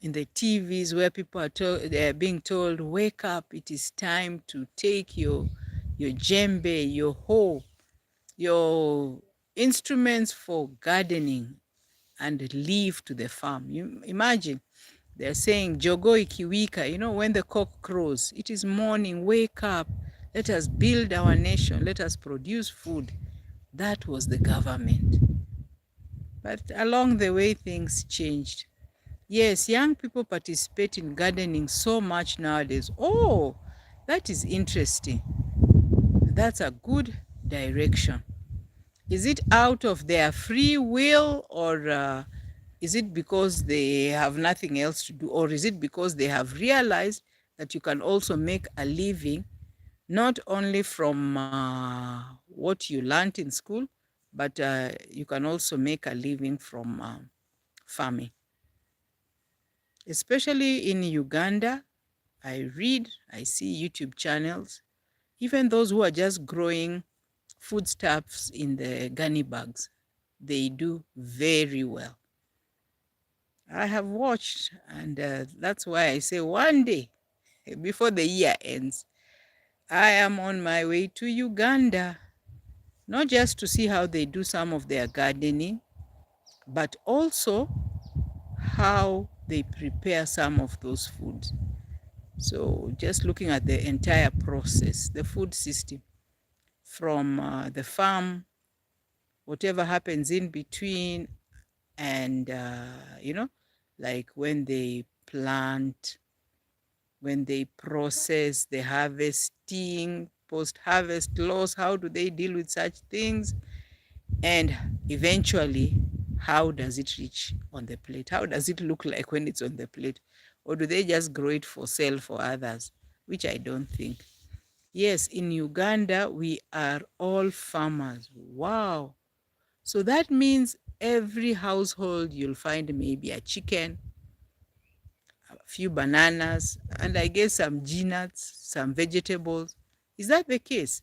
in the TVs, where people are being told, wake up, it is time to take your djembe, your hoe, your instruments for gardening and leave to the farm. You imagine, they're saying, jogo ikiwika, when the cock crows, it is morning, wake up, let us build our nation, let us produce food. That was the government. But along the way, things changed. Yes, young people participate in gardening so much nowadays. Oh, that is interesting. That's a good direction. Is it out of their free will, or is it because they have nothing else to do, or is it because they have realized that you can also make a living not only from what you learned in school, but you can also make a living from farming? Especially in Uganda, I read, I see YouTube channels, even those who are just growing foodstuffs in the gunny bags, they do very well. I have watched, and that's why I say one day, before the year ends, I am on my way to Uganda, not just to see how they do some of their gardening, but also how they prepare some of those foods. So, just looking at the entire process, the food system, from the farm, whatever happens in between, and like when they plant, when they process, the harvesting, post harvest loss, how do they deal with such things, and eventually how does it reach on the plate, how does it look like when it's on the plate, or do they just grow it for sale for others, which I don't think. Yes, in Uganda we are all farmers. Wow. So that means every household you'll find maybe a chicken, a few bananas, and I guess some nuts, some vegetables. Is that the case?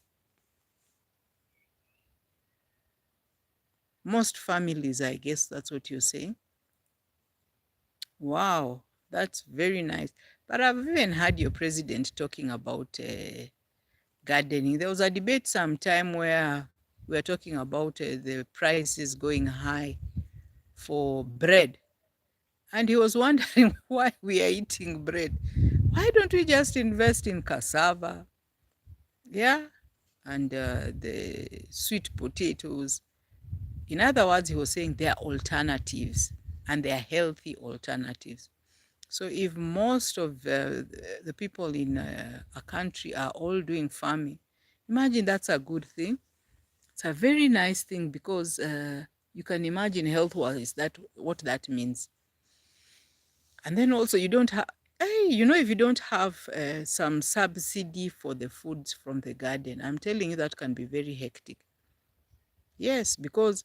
Most families, I guess that's what you're saying. Wow, that's very nice. But I've even heard your president talking about gardening. There was a debate sometime where we were talking about the prices going high for bread. And he was wondering why we are eating bread. Why don't we just invest in cassava? Yeah. And the sweet potatoes. In other words, he was saying they are alternatives, and they are healthy alternatives. So if most of the people in a country are all doing farming, imagine that's a good thing. It's a very nice thing, because you can imagine health-wise that what that means. And then also you don't have, hey, if you don't have some subsidy for the foods from the garden, I'm telling you that can be very hectic. Yes, because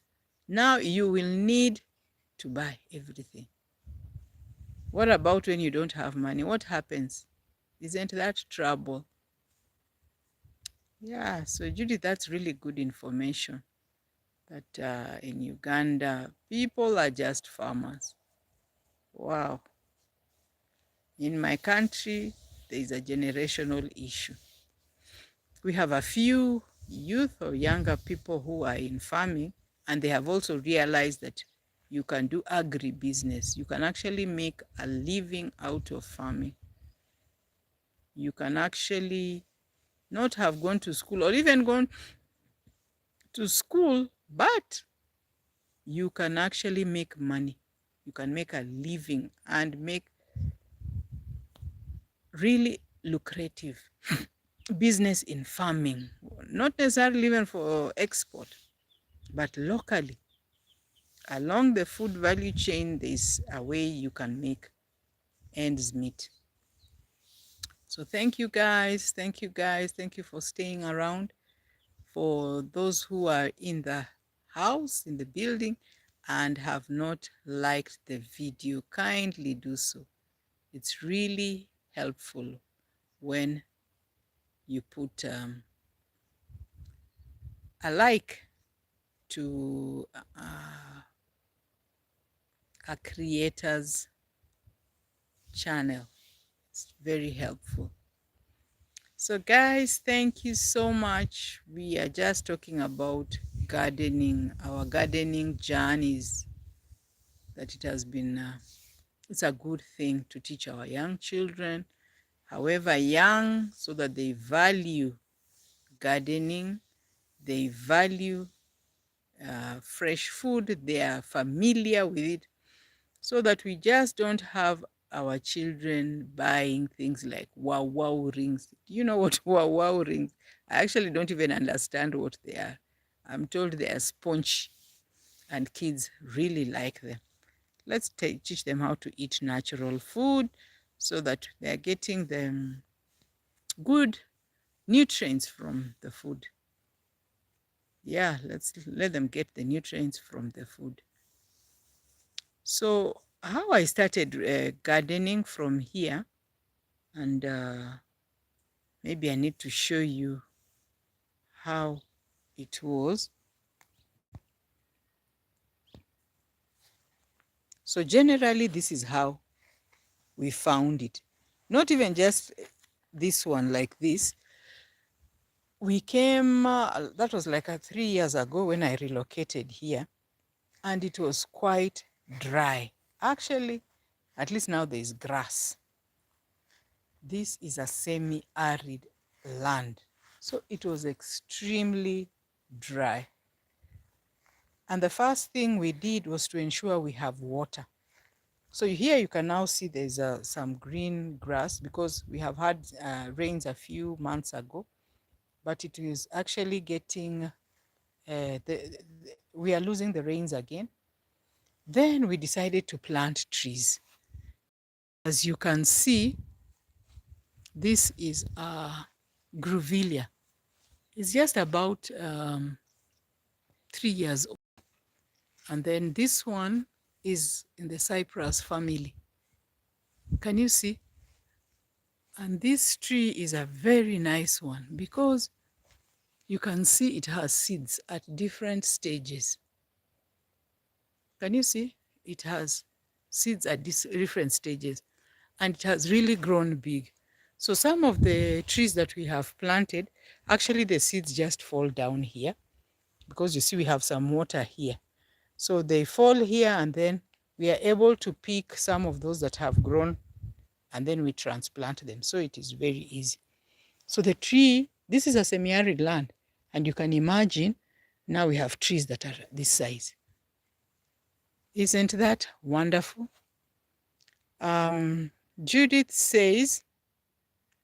now you will need to buy everything. What about when you don't have money? What happens? Isn't that trouble? Yeah, so Judy, that's really good information that in Uganda, people are just farmers. Wow. In my country, there is a generational issue. We have a few youth or younger people who are in farming, and they have also realized that you can do agribusiness. You can actually make a living out of farming. You can actually not have gone to school or even gone to school, but you can actually make money. You can make a living and make really lucrative business in farming, not necessarily even for export, but locally. Along the food value chain, there's a way you can make ends meet. So thank you guys. Thank you guys. Thank you for staying around. For those who are in the house, in the building, and have not liked the video, kindly do so. It's really helpful when you put a like to a creator's channel. It's very helpful. So guys, thank you so much. We are just talking about gardening, our gardening journeys, that it has been, it's a good thing to teach our young children, however young, so that they value gardening, they value fresh food, they are familiar with it. so that we just don't have our children buying things like wow wow rings. Do you know what wow wow rings? I actually don't even understand what they are. I'm told they are sponge and kids really like them. Let's teach them how to eat natural food so that they're getting the good nutrients from the food. Yeah, let's let them get the nutrients from the food. So, how I started gardening from here, and maybe I need to show you how it was. So, generally, this is how we found it. Not even just this one like this. We came, that was like 3 years ago when I relocated here, and it was quite dry. Actually, at least now there is grass. This is a semi-arid land. So it was extremely dry. And the first thing we did was to ensure we have water. So here you can now see there's some green grass because we have had rains a few months ago, but it is actually getting, we are losing the rains again. Then we decided to plant trees. As you can see, this is a grevillea. It's just about 3 years old. And then this one is in the cypress family. Can you see? And this tree is a very nice one because you can see it has seeds at different stages. Can you see? It has seeds at different stages and it has really grown big. So some of the trees that we have planted, actually the seeds just fall down here because you see we have some water here. So they fall here and then we are able to pick some of those that have grown and then we transplant them. So it is very easy. So the tree, this is a semi-arid land, and you can imagine now we have trees that are this size. Isn't that wonderful? Judith says,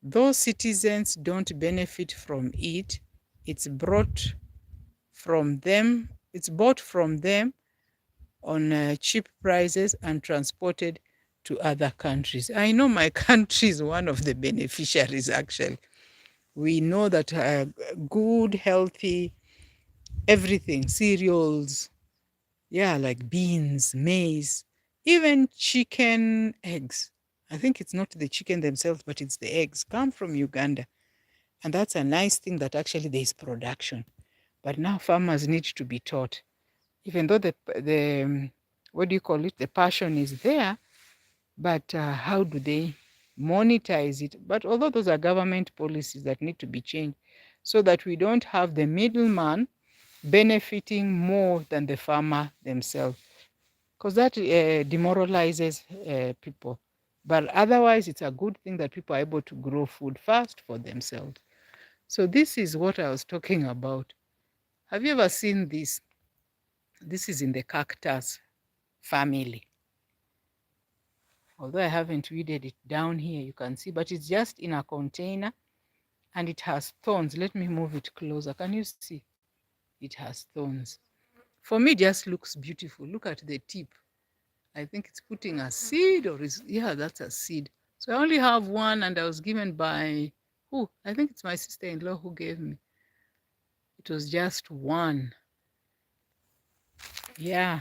though citizens don't benefit from it, it's brought from them, it's bought from them on cheap prices and transported to other countries. I know my country is one of the beneficiaries, actually. We know that good, healthy, everything, cereals, yeah, like beans, maize, even chicken eggs. I think it's not the chicken themselves, but it's the eggs come from Uganda. And that's a nice thing that actually there is production. But now farmers need to be taught. Even though the what do you call it? The passion is there, but how do they monetize it? But although those are government policies that need to be changed so that we don't have the middleman benefiting more than the farmer themselves, because that demoralizes people. But otherwise, it's a good thing that people are able to grow food first for themselves. So this is what I was talking about. Have you ever seen this? This is in the cactus family. Although I haven't weeded it down here, you can see, but it's just in a container and it has thorns. Let me move it closer. Can you see? It has thorns. For me, it just looks beautiful. Look at the tip. I think it's putting a seed or is, yeah, that's a seed. So I only have one and I was given by, who? I think it's my sister-in-law who gave me. It was just one. Yeah.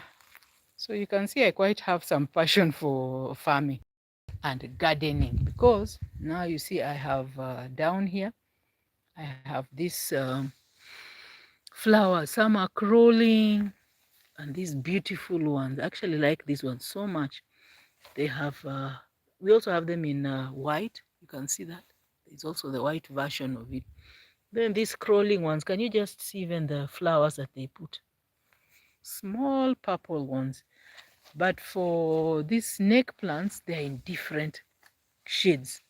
So you can see I quite have some passion for farming and gardening because now you see I have down here, I have this flowers. Some are crawling and these beautiful ones. I actually like these ones so much. They have, we also have them in white. You can see that. It's also the white version of it. Then these crawling ones, can you just see even the flowers that they put? Small purple ones. But for these snake plants, they're in different shades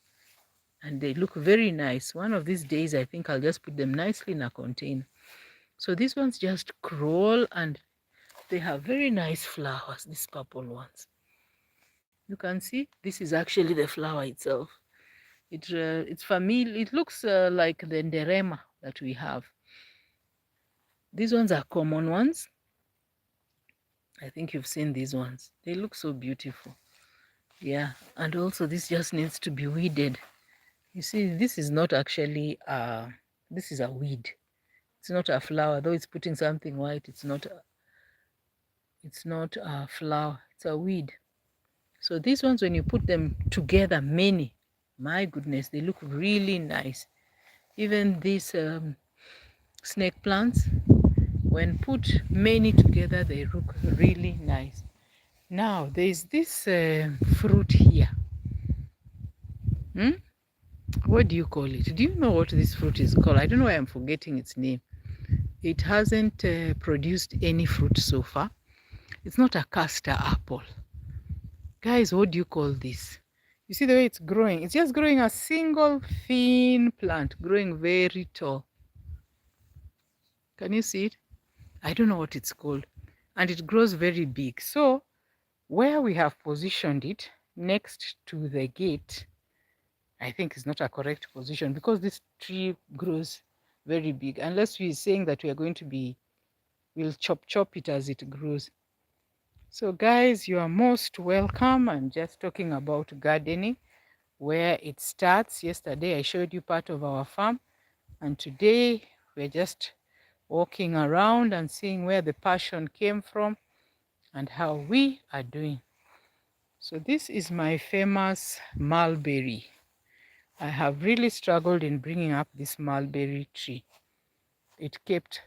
and they look very nice. One of these days, I think I'll just put them nicely in a container. So these ones just crawl and they have very nice flowers, these purple ones. You can see this is actually the flower itself. It's familiar. It looks like the nderema that we have. These ones are common ones. I think you've seen these ones. They look so beautiful. Yeah, and also this just needs to be weeded. You see, this is not actually this is a weed. It's not a flower, though it's putting something white. It's not a flower. It's a weed. So these ones, when you put them together, many, my goodness, they look really nice. Even these snake plants, when put many together, they look really nice. Now, there's this fruit here. What do you call it? Do you know what this fruit is called? I don't know why I'm forgetting its name. It hasn't produced any fruit so far. It's not a castor apple. Guys, what do you call this? You see the way it's growing? It's just growing a single thin plant, growing very tall. Can you see it? I don't know what it's called. And it grows very big. So where we have positioned it next to the gate, I think is not a correct position because this tree grows very big. Unless we're saying that we are going to be, we'll chop it as it grows. So guys, you are most welcome. I'm just talking about gardening, where it starts. Yesterday I showed you part of our farm, and today we're just walking around and seeing where the passion came from and how we are doing. So this is my famous mulberry. I have really struggled in bringing up this mulberry tree. It kept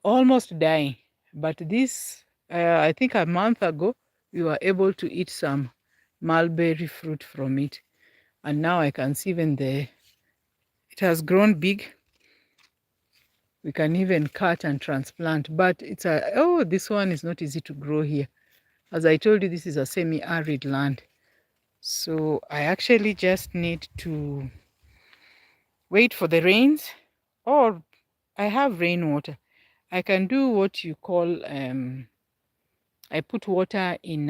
almost dying, but this I think a month ago we were able to eat some mulberry fruit from it, and now I can see even it has grown big. We can even cut and transplant, but this one is not easy to grow here. As I told you, this is a semi-arid land, so I actually just need to wait for the rains, or I have rainwater. I can do what you call I put water in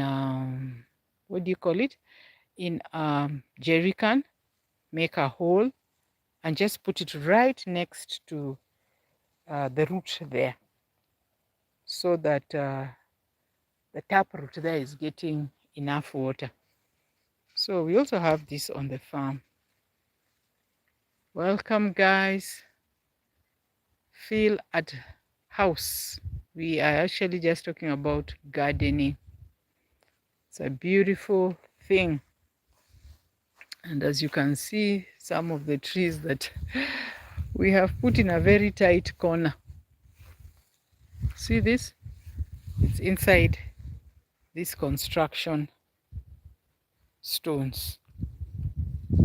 what do you call it, in jerry can, make a hole, and just put it right next to the root there, so that the tap root there is getting enough water. So we also have this on the farm. Welcome guys, feel at house. We are actually just talking about gardening. It's a beautiful thing. And as you can see, some of the trees that we have put in a very tight corner. See this? It's inside this construction stones.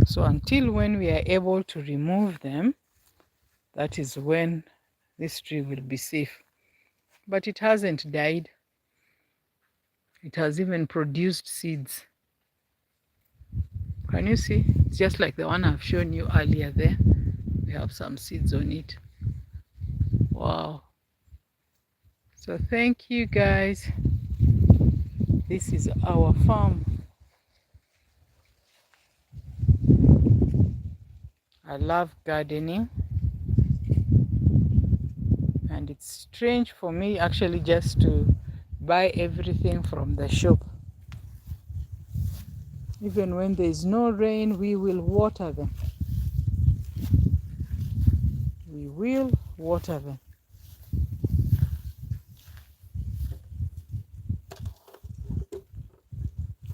So until when we are able to remove them, that is when this tree will be safe. But it hasn't died. It has even produced seeds. Can you see? It's just like the one I've shown you earlier there. We have some seeds on it. Wow. So thank you guys. This is our farm. I love gardening, and it's strange for me actually just to buy everything from the shop. Even when there is no rain, we will water them. We will water them.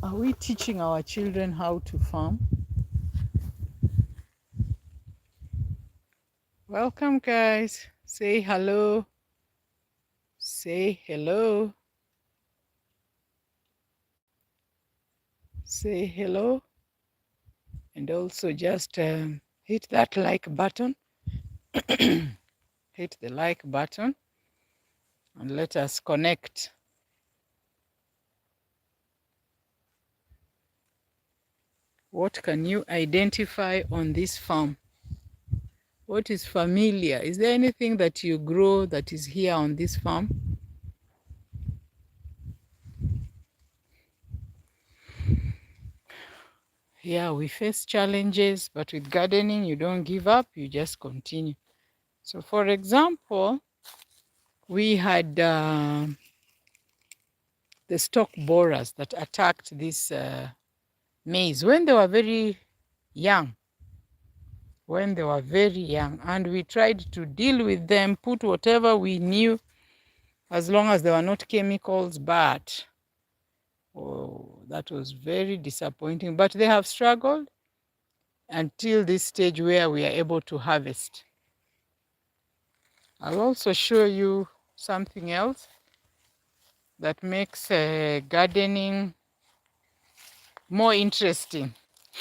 Are we teaching our children how to farm? Welcome guys. Say hello. Say hello. Say hello. And also just hit that like button. Hit the like button and let us connect. What can you identify on this farm? What is familiar? Is there anything that you grow that is here on this farm? Yeah, we face challenges, but with gardening, you don't give up, you just continue. So, for example, we had the stalk borers that attacked this maize when they were very young. When they were very young, and we tried to deal with them, put whatever we knew, as long as they were not chemicals, but oh, that was very disappointing. But they have struggled until this stage where we are able to harvest. I'll also show you something else that makes gardening more interesting,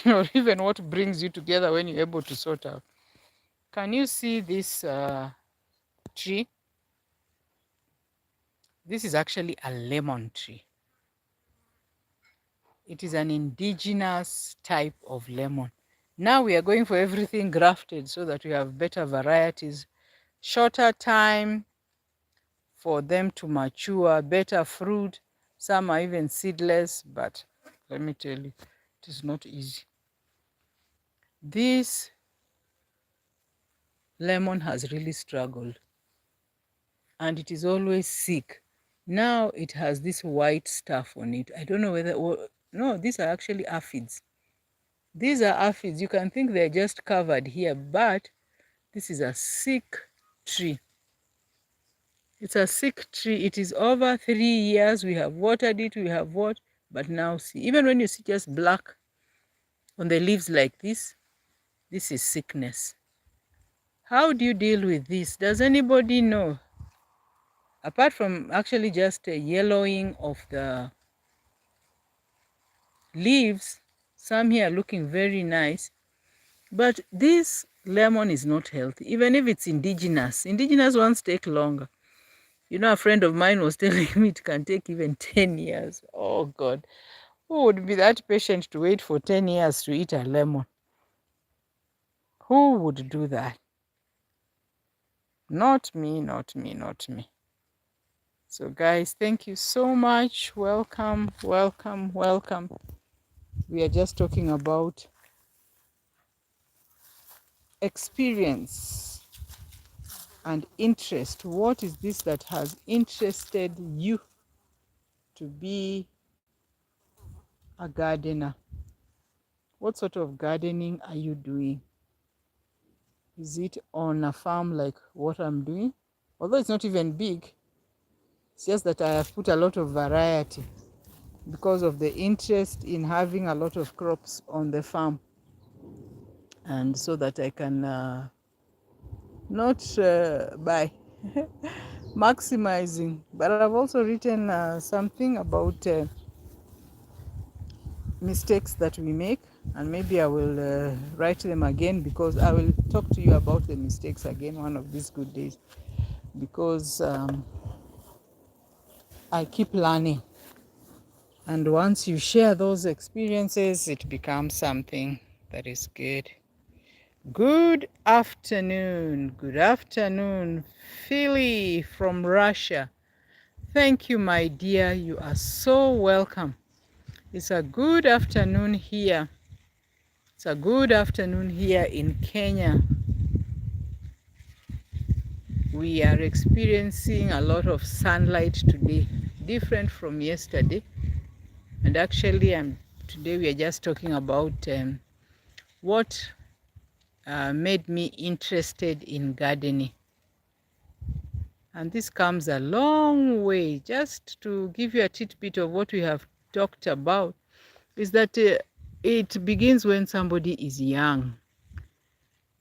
or even what brings you together when you're able to sort out. Can you see this tree? This is actually a lemon tree. It is an indigenous type of lemon. Now we are going for everything grafted so that we have better varieties, shorter time for them to mature, better fruit. Some are even seedless, but let me tell you, it is not easy. This lemon has really struggled and it is always sick. Now it has this white stuff on it. I don't know whether, no, these are actually aphids. These are aphids. You can think they're just covered here, but this is a sick tree. It's a sick tree. It is over 3 years. We have watered it. We have what? But now see, even when you see just black on the leaves like this is sickness. How do you deal with this? Does anybody know? Apart from actually just a yellowing of the leaves, some here are looking very nice, but this lemon is not healthy. Even if it's indigenous ones take longer. You know, a friend of mine was telling me it can take even 10 years. Oh God, who would be that patient to wait for 10 years to eat a lemon? Who would do that? Not me, not me, not me. So guys, thank you so much. Welcome, welcome, welcome. We are just talking about experience and interest. What is this that has interested you to be a gardener? What sort of gardening are you doing? Is it on a farm like what I'm doing? Although it's not even big, it's just that I have put a lot of variety because of the interest in having a lot of crops on the farm, and so that I can not by maximizing. But I've also written something about mistakes that we make, and maybe I will write them again, because I will talk to you about the mistakes again one of these good days, because I keep learning, and once you share those experiences, it becomes something that is good. Good afternoon, Philly from Russia. Thank you, my dear. You are so welcome. It's a good afternoon here. It's a good afternoon here in Kenya. We are experiencing a lot of sunlight today, different from yesterday. And actually, today we are just talking about what made me interested in gardening. And this comes a long way. Just to give you a tidbit of what we have talked about, is that it begins when somebody is young.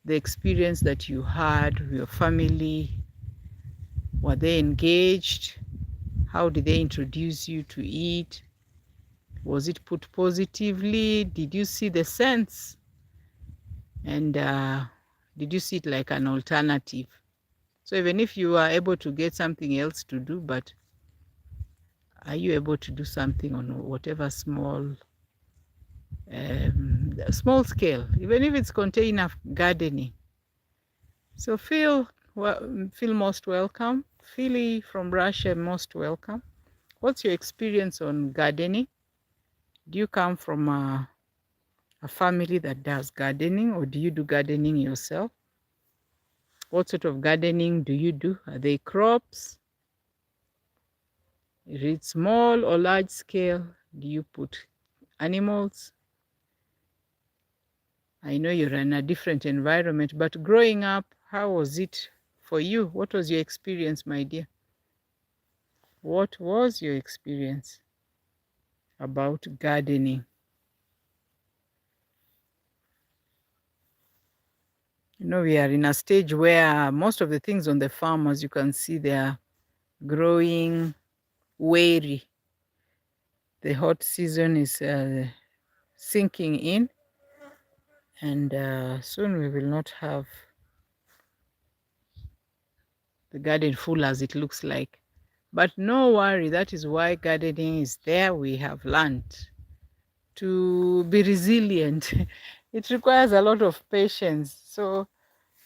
The experience that you had, your family, were they engaged? How did they introduce you to it? Was it put positively? Did you see the sense? And did you see it like an alternative? So even if you are able to get something else to do, but are you able to do something on whatever small scale, even if it's container gardening? So feel most welcome. Philly from Russia, most welcome. What's your experience on gardening? Do you come from a a family that does gardening, or do you do gardening yourself? What sort of gardening do you do? Are they crops? Is it small or large scale? Do you put animals? I know you're in a different environment, but growing up, how was it for you? What was your experience, my dear? What was your experience about gardening? You know, we are in a stage where most of the things on the farm, as you can see, they are growing wary. The hot season is sinking in, and soon we will not have the garden full as it looks like. But no worry, that is why gardening is there. We have learned to be resilient. It requires a lot of patience. So,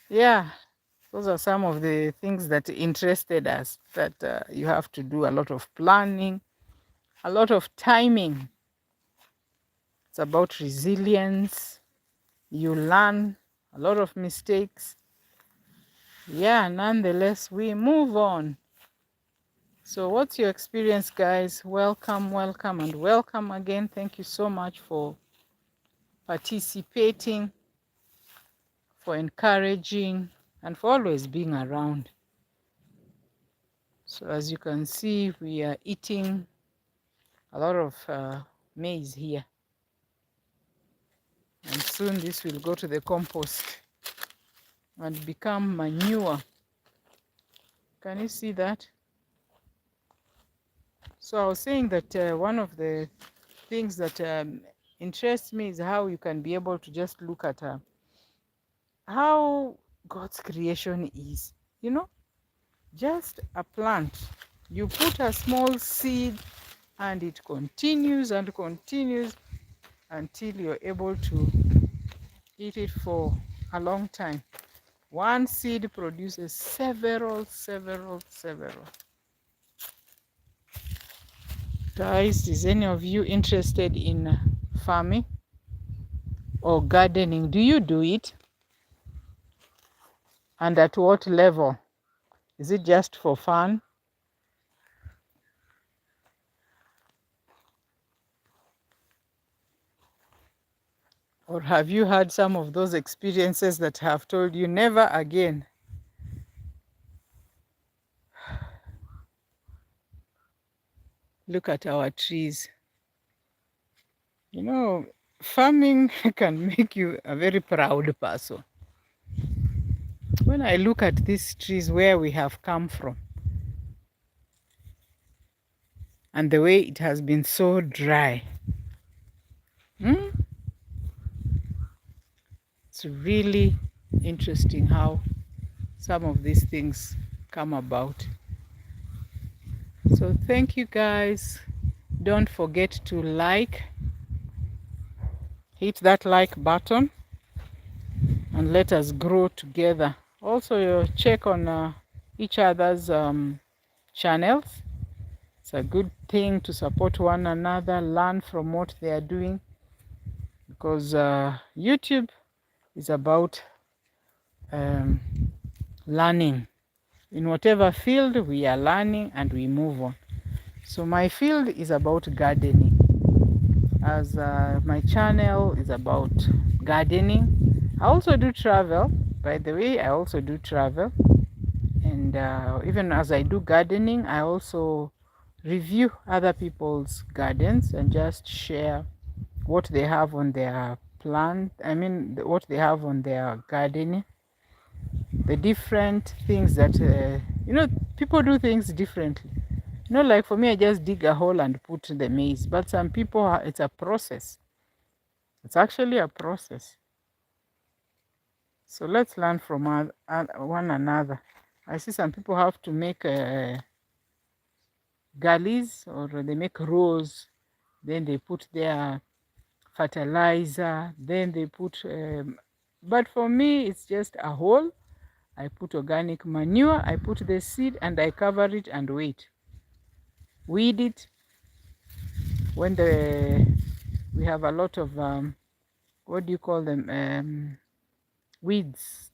yeah, those are some of the things that interested us, that you have to do a lot of planning, a lot of timing. It's about resilience. You learn a lot of mistakes. Yeah, nonetheless, we move on. So what's your experience, guys? Welcome, welcome, and welcome again. Thank you so much for participating, for encouraging, and for always being around. So as you can see, we are eating a lot of maize here. And soon this will go to the compost and become manure. Can you see that? So I was saying that one of the things that interests me is how you can be able to just look at how God's creation is. You know, just a plant. You put a small seed and it continues and continues until you're able to eat it for a long time. One seed produces several. Guys, is any of you interested in farming or gardening? Do you do it? And at what level? Is it just for fun? Or have you had some of those experiences that have told you never again? Look at our trees. You know, farming can make you a very proud person. When I look at these trees, where we have come from, and the way it has been so dry, it's really interesting how some of these things come about. So thank you, guys. Don't forget to hit that like button, and let us grow together. Also check on each other's channels. It's a good thing to support one another, learn from what they are doing, because YouTube is about learning. In whatever field, we are learning and we move on. So my field is about gardening, as my channel is about gardening. I also do travel. By the way, I also do travel. And even as I do gardening, I also review other people's gardens and just share what they have on their plant. I mean, what they have on their gardening, the different things that, people do things differently. You know, like for me, I just dig a hole and put the maize. But some people, it's a process. It's actually a process. So let's learn from one another. I see some people have to make gullies, or they make rows. Then they put their fertilizer. Then they put... but for me, it's just a hole. I put organic manure. I put the seed and I cover it and wait. Weed it. When we have a lot of what do you call them, weeds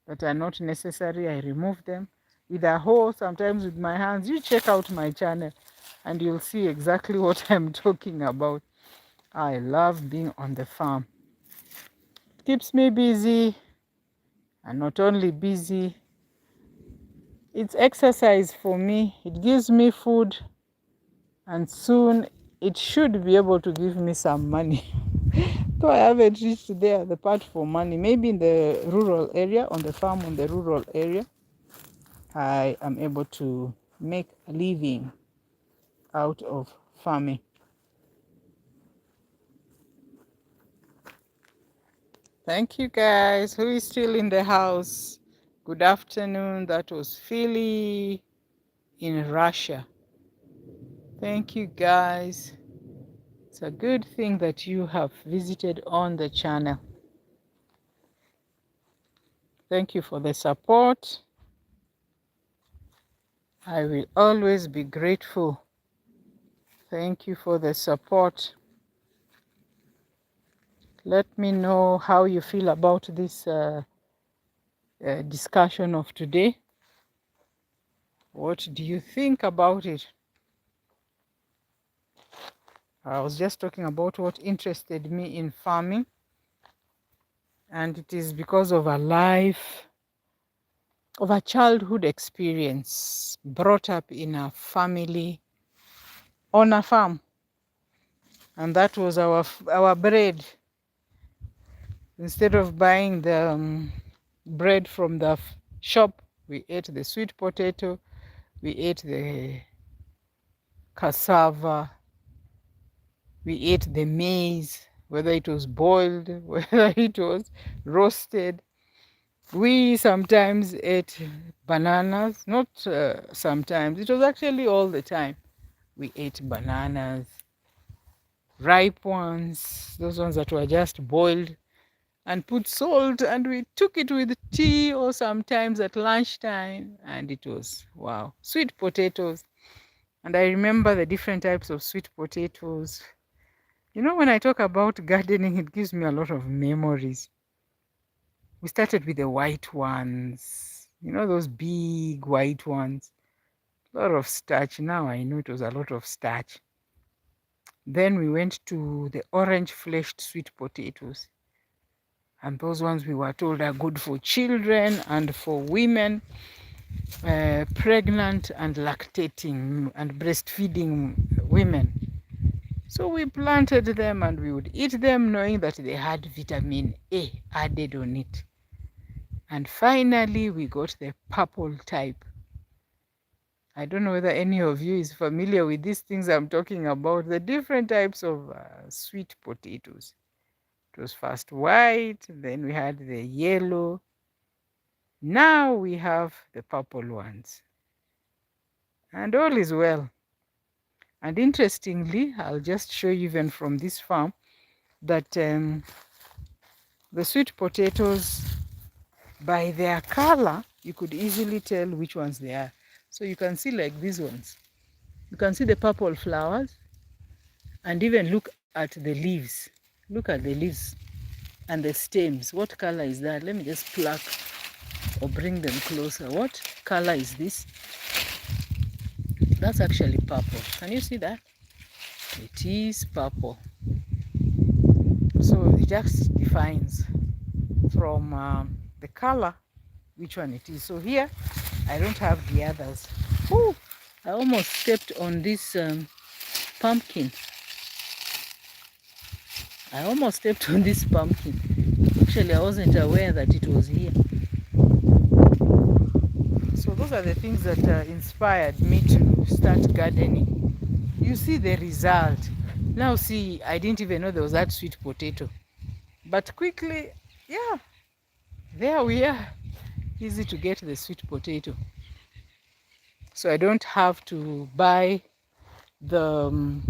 that are not necessary. I remove them with a hoe, sometimes with my hands. You check out my channel and you'll see exactly what I'm talking about. I love being on the farm. It keeps me busy, and not only busy, it's exercise for me. It gives me food, and soon it should be able to give me some money. So I haven't reached there, the part for money. Maybe in the rural area, on the farm, in the rural area, I am able to make a living out of farming. Thank you guys. Who is still in the house? Good afternoon. That was Philly in Russia. Thank you guys. It's a good thing that you have visited on the channel. Thank you for the support. I will always be grateful. Thank you for the support. Let me know how you feel about this discussion of today. What do you think about it? I was just talking about what interested me in farming, and it is because of a childhood experience brought up in a family on a farm, and that was our bread. Instead of buying the bread from the shop, we ate the sweet potato, we ate the cassava, we ate the maize, whether it was boiled, whether it was roasted. We sometimes ate bananas, not sometimes, it was actually all the time. We ate bananas, ripe ones, those ones that were just boiled and put salt, and we took it with tea or sometimes at lunchtime, and it was wow. Sweet potatoes, and I remember the different types of sweet potatoes. You know, when I talk about gardening, it gives me a lot of memories. We started with the white ones, you know, those big white ones. A lot of starch. Now I know it was a lot of starch. Then we went to the orange fleshed sweet potatoes. And those ones we were told are good for children and for women, pregnant and lactating and breastfeeding women. So we planted them and we would eat them knowing that they had vitamin A added on it. And finally, we got the purple type. I don't know whether any of you is familiar with these things I'm talking about, the different types of sweet potatoes. It was first white, then we had the yellow. Now we have the purple ones. And all is well. And interestingly, I'll just show you even from this farm that the sweet potatoes, by their color, you could easily tell which ones they are. So you can see like these ones. You can see the purple flowers, and even look at the leaves. Look at the leaves and the stems. What color is that? Let me just pluck or bring them closer. What color is this? That's actually purple. Can you see that? It is purple. So it just defines from the color which one it is. So here I don't have the others. Ooh, I almost stepped on this pumpkin. I almost stepped on this pumpkin. Actually, I wasn't aware that it was here. So those are the things that inspired me to start gardening. You see the result. Now see, I didn't even know there was that sweet potato. But quickly, yeah, there we are. Easy to get the sweet potato. So I don't have to buy the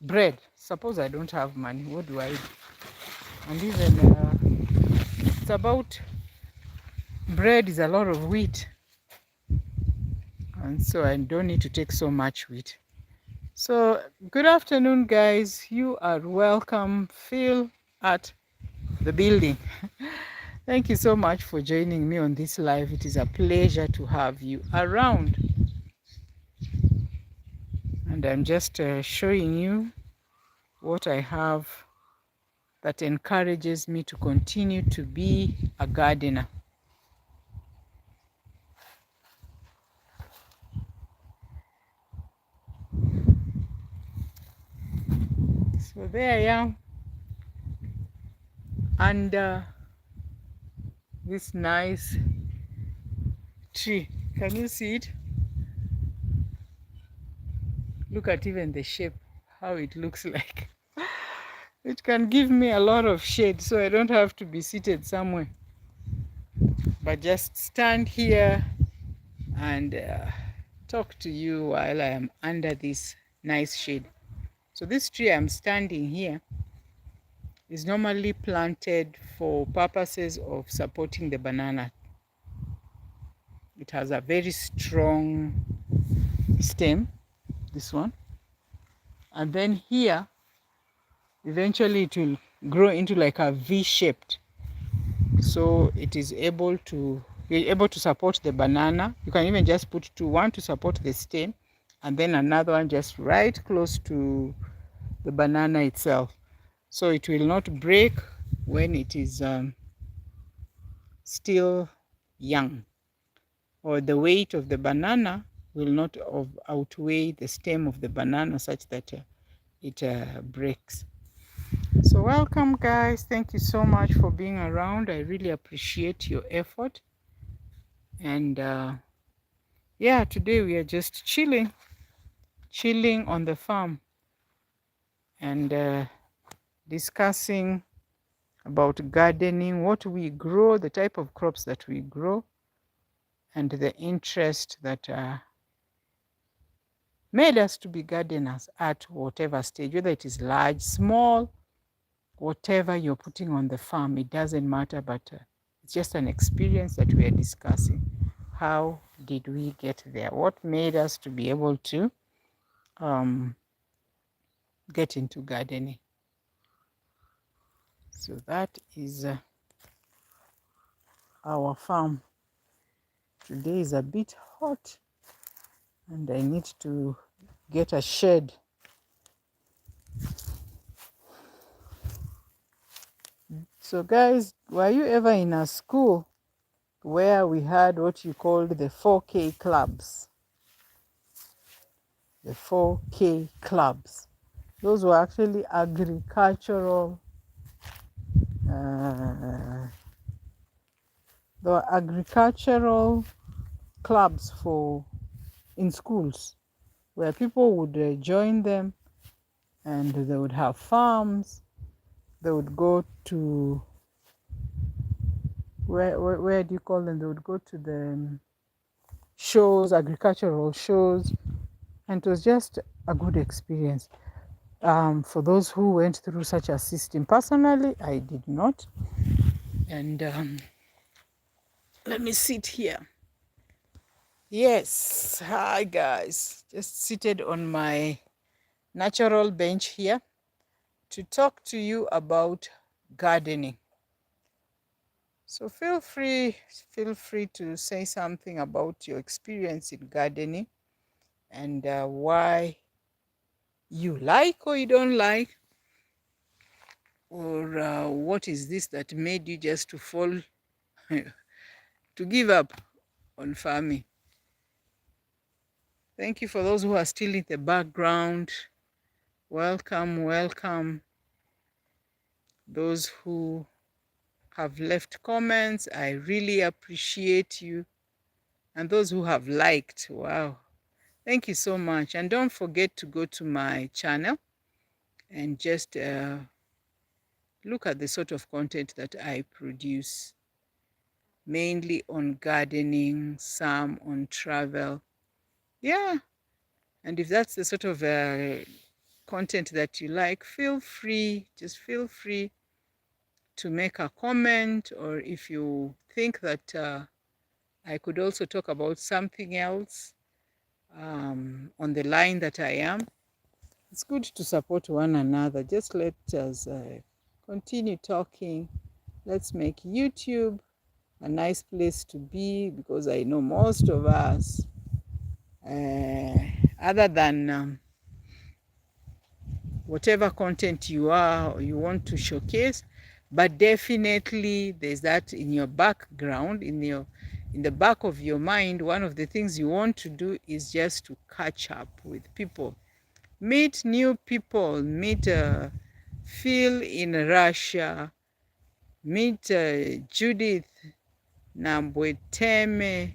bread. Suppose I don't have money, what do I do? And even it's about bread is a lot of wheat, and so I don't need to take so much wheat. So good afternoon guys, you are welcome. Phil, at the building. Thank you so much for joining me on this live. It is a pleasure to have you around. And I'm just showing you what I have that encourages me to continue to be a gardener. So there I am under this nice tree. Can you see it? Look at even the shape, how it looks like. It can give me a lot of shade, so I don't have to be seated somewhere, but just stand here and talk to you while I am under this nice shade. So this tree I'm standing here is normally planted for purposes of supporting the banana. It has a very strong stem, this one. And then here, eventually it will grow into like a V-shaped. So it is able to, you're able to support the banana. You can even just put two, one to support the stem, and then another one just right close to the banana itself. So it will not break when it is still young, or the weight of the banana will not outweigh the stem of the banana such that it breaks. So welcome guys, thank you so much for being around. I really appreciate your effort. And yeah, today we are just chilling on the farm and discussing about gardening, what we grow, the type of crops that we grow, and the interest that made us to be gardeners at whatever stage, whether it is large, small, whatever you're putting on the farm, it doesn't matter, but it's just an experience that we are discussing. How did we get there? What made us to be able to get into gardening? So that is our farm. Today is a bit hot and I need to get a shed. So guys, were you ever in a school where we had what you called the 4K clubs? The 4K clubs. Those were actually agricultural clubs in schools where people would join them, and they would have farms. They would go to where do you call them? They would go to the shows, agricultural shows, and it was just a good experience for those who went through such a system. Personally, I did not. And let me sit here. Yes, hi guys. Just seated on my natural bench here to talk to you about gardening. So feel free to say something about your experience in gardening and why you like or you don't like, or what is this that made you just to fall to give up on farming. Thank you for those who are still in the background. Welcome, welcome. Those who have left comments, I really appreciate you. And those who have liked, wow, thank you so much. And don't forget to go to my channel and just look at the sort of content that I produce, mainly on gardening, some on travel. Yeah, and if that's the sort of content that you like, just feel free to make a comment, or if you think that I could also talk about something else on the line that I am. It's good to support one another. Just let us continue talking. Let's make YouTube a nice place to be, because I know most of us, other than whatever content you are or you want to showcase, but definitely there's that in your background, in the back of your mind. One of the things you want to do is just to catch up with people, meet new people, meet Phil in Russia, meet Judith Nambweteme,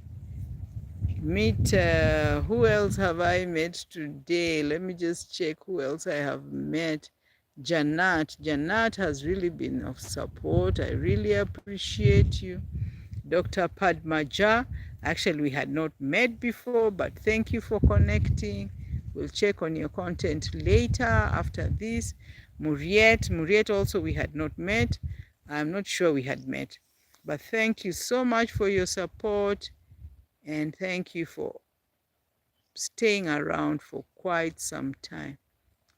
meet who else have I met today? Let me just check who else I have met. Janat has really been of support. I really appreciate you. Dr. Padmaja, actually we had not met before, but thank you for connecting. We'll check on your content later after this. Muriet also we had not met. I'm not sure we had met, but thank you so much for your support, and thank you for staying around for quite some time.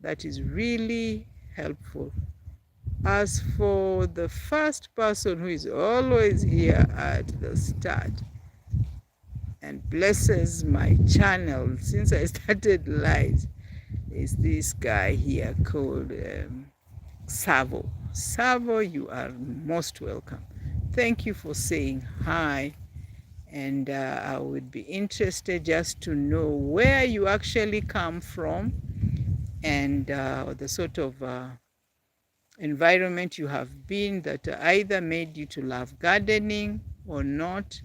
That is really helpful. As for the first person who is always here at the start and blesses my channel since I started live, is this guy here called Savo. Savo, you are most welcome. Thank you for saying hi. And I would be interested just to know where you actually come from, and the sort of environment you have been that either made you to love gardening or not.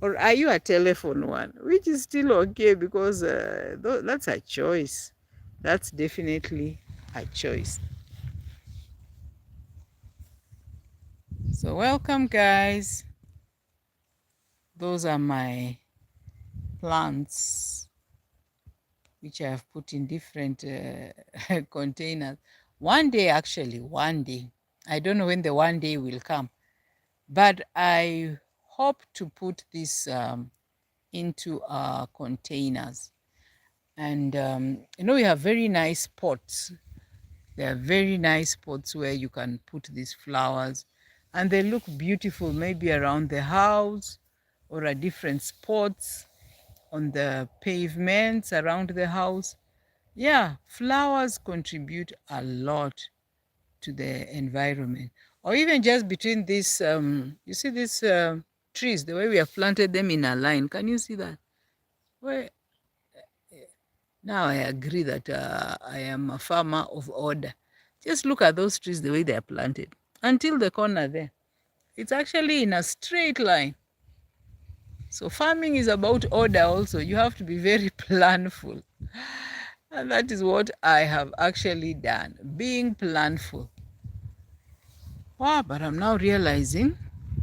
Or are you a telephone one, which is still okay, because that's a choice. That's definitely a choice. So welcome, guys. Those are my plants, which I have put in different containers. One day, I don't know when the one day will come, but I hope to put this into containers. And we have very nice pots. There are very nice pots where you can put these flowers, and they look beautiful, maybe around the house or at different spots on the pavements around the house. Yeah, flowers contribute a lot to the environment. Or even just between these, you see these trees, the way we have planted them in a line. Can you see that? Well, now I agree that I am a farmer of order. Just look at those trees, the way they are planted. Until the corner there. It's actually in a straight line. So farming is about order also. You have to be very planful. And that is what I have actually done, being planful. Wow, but I'm now realizing,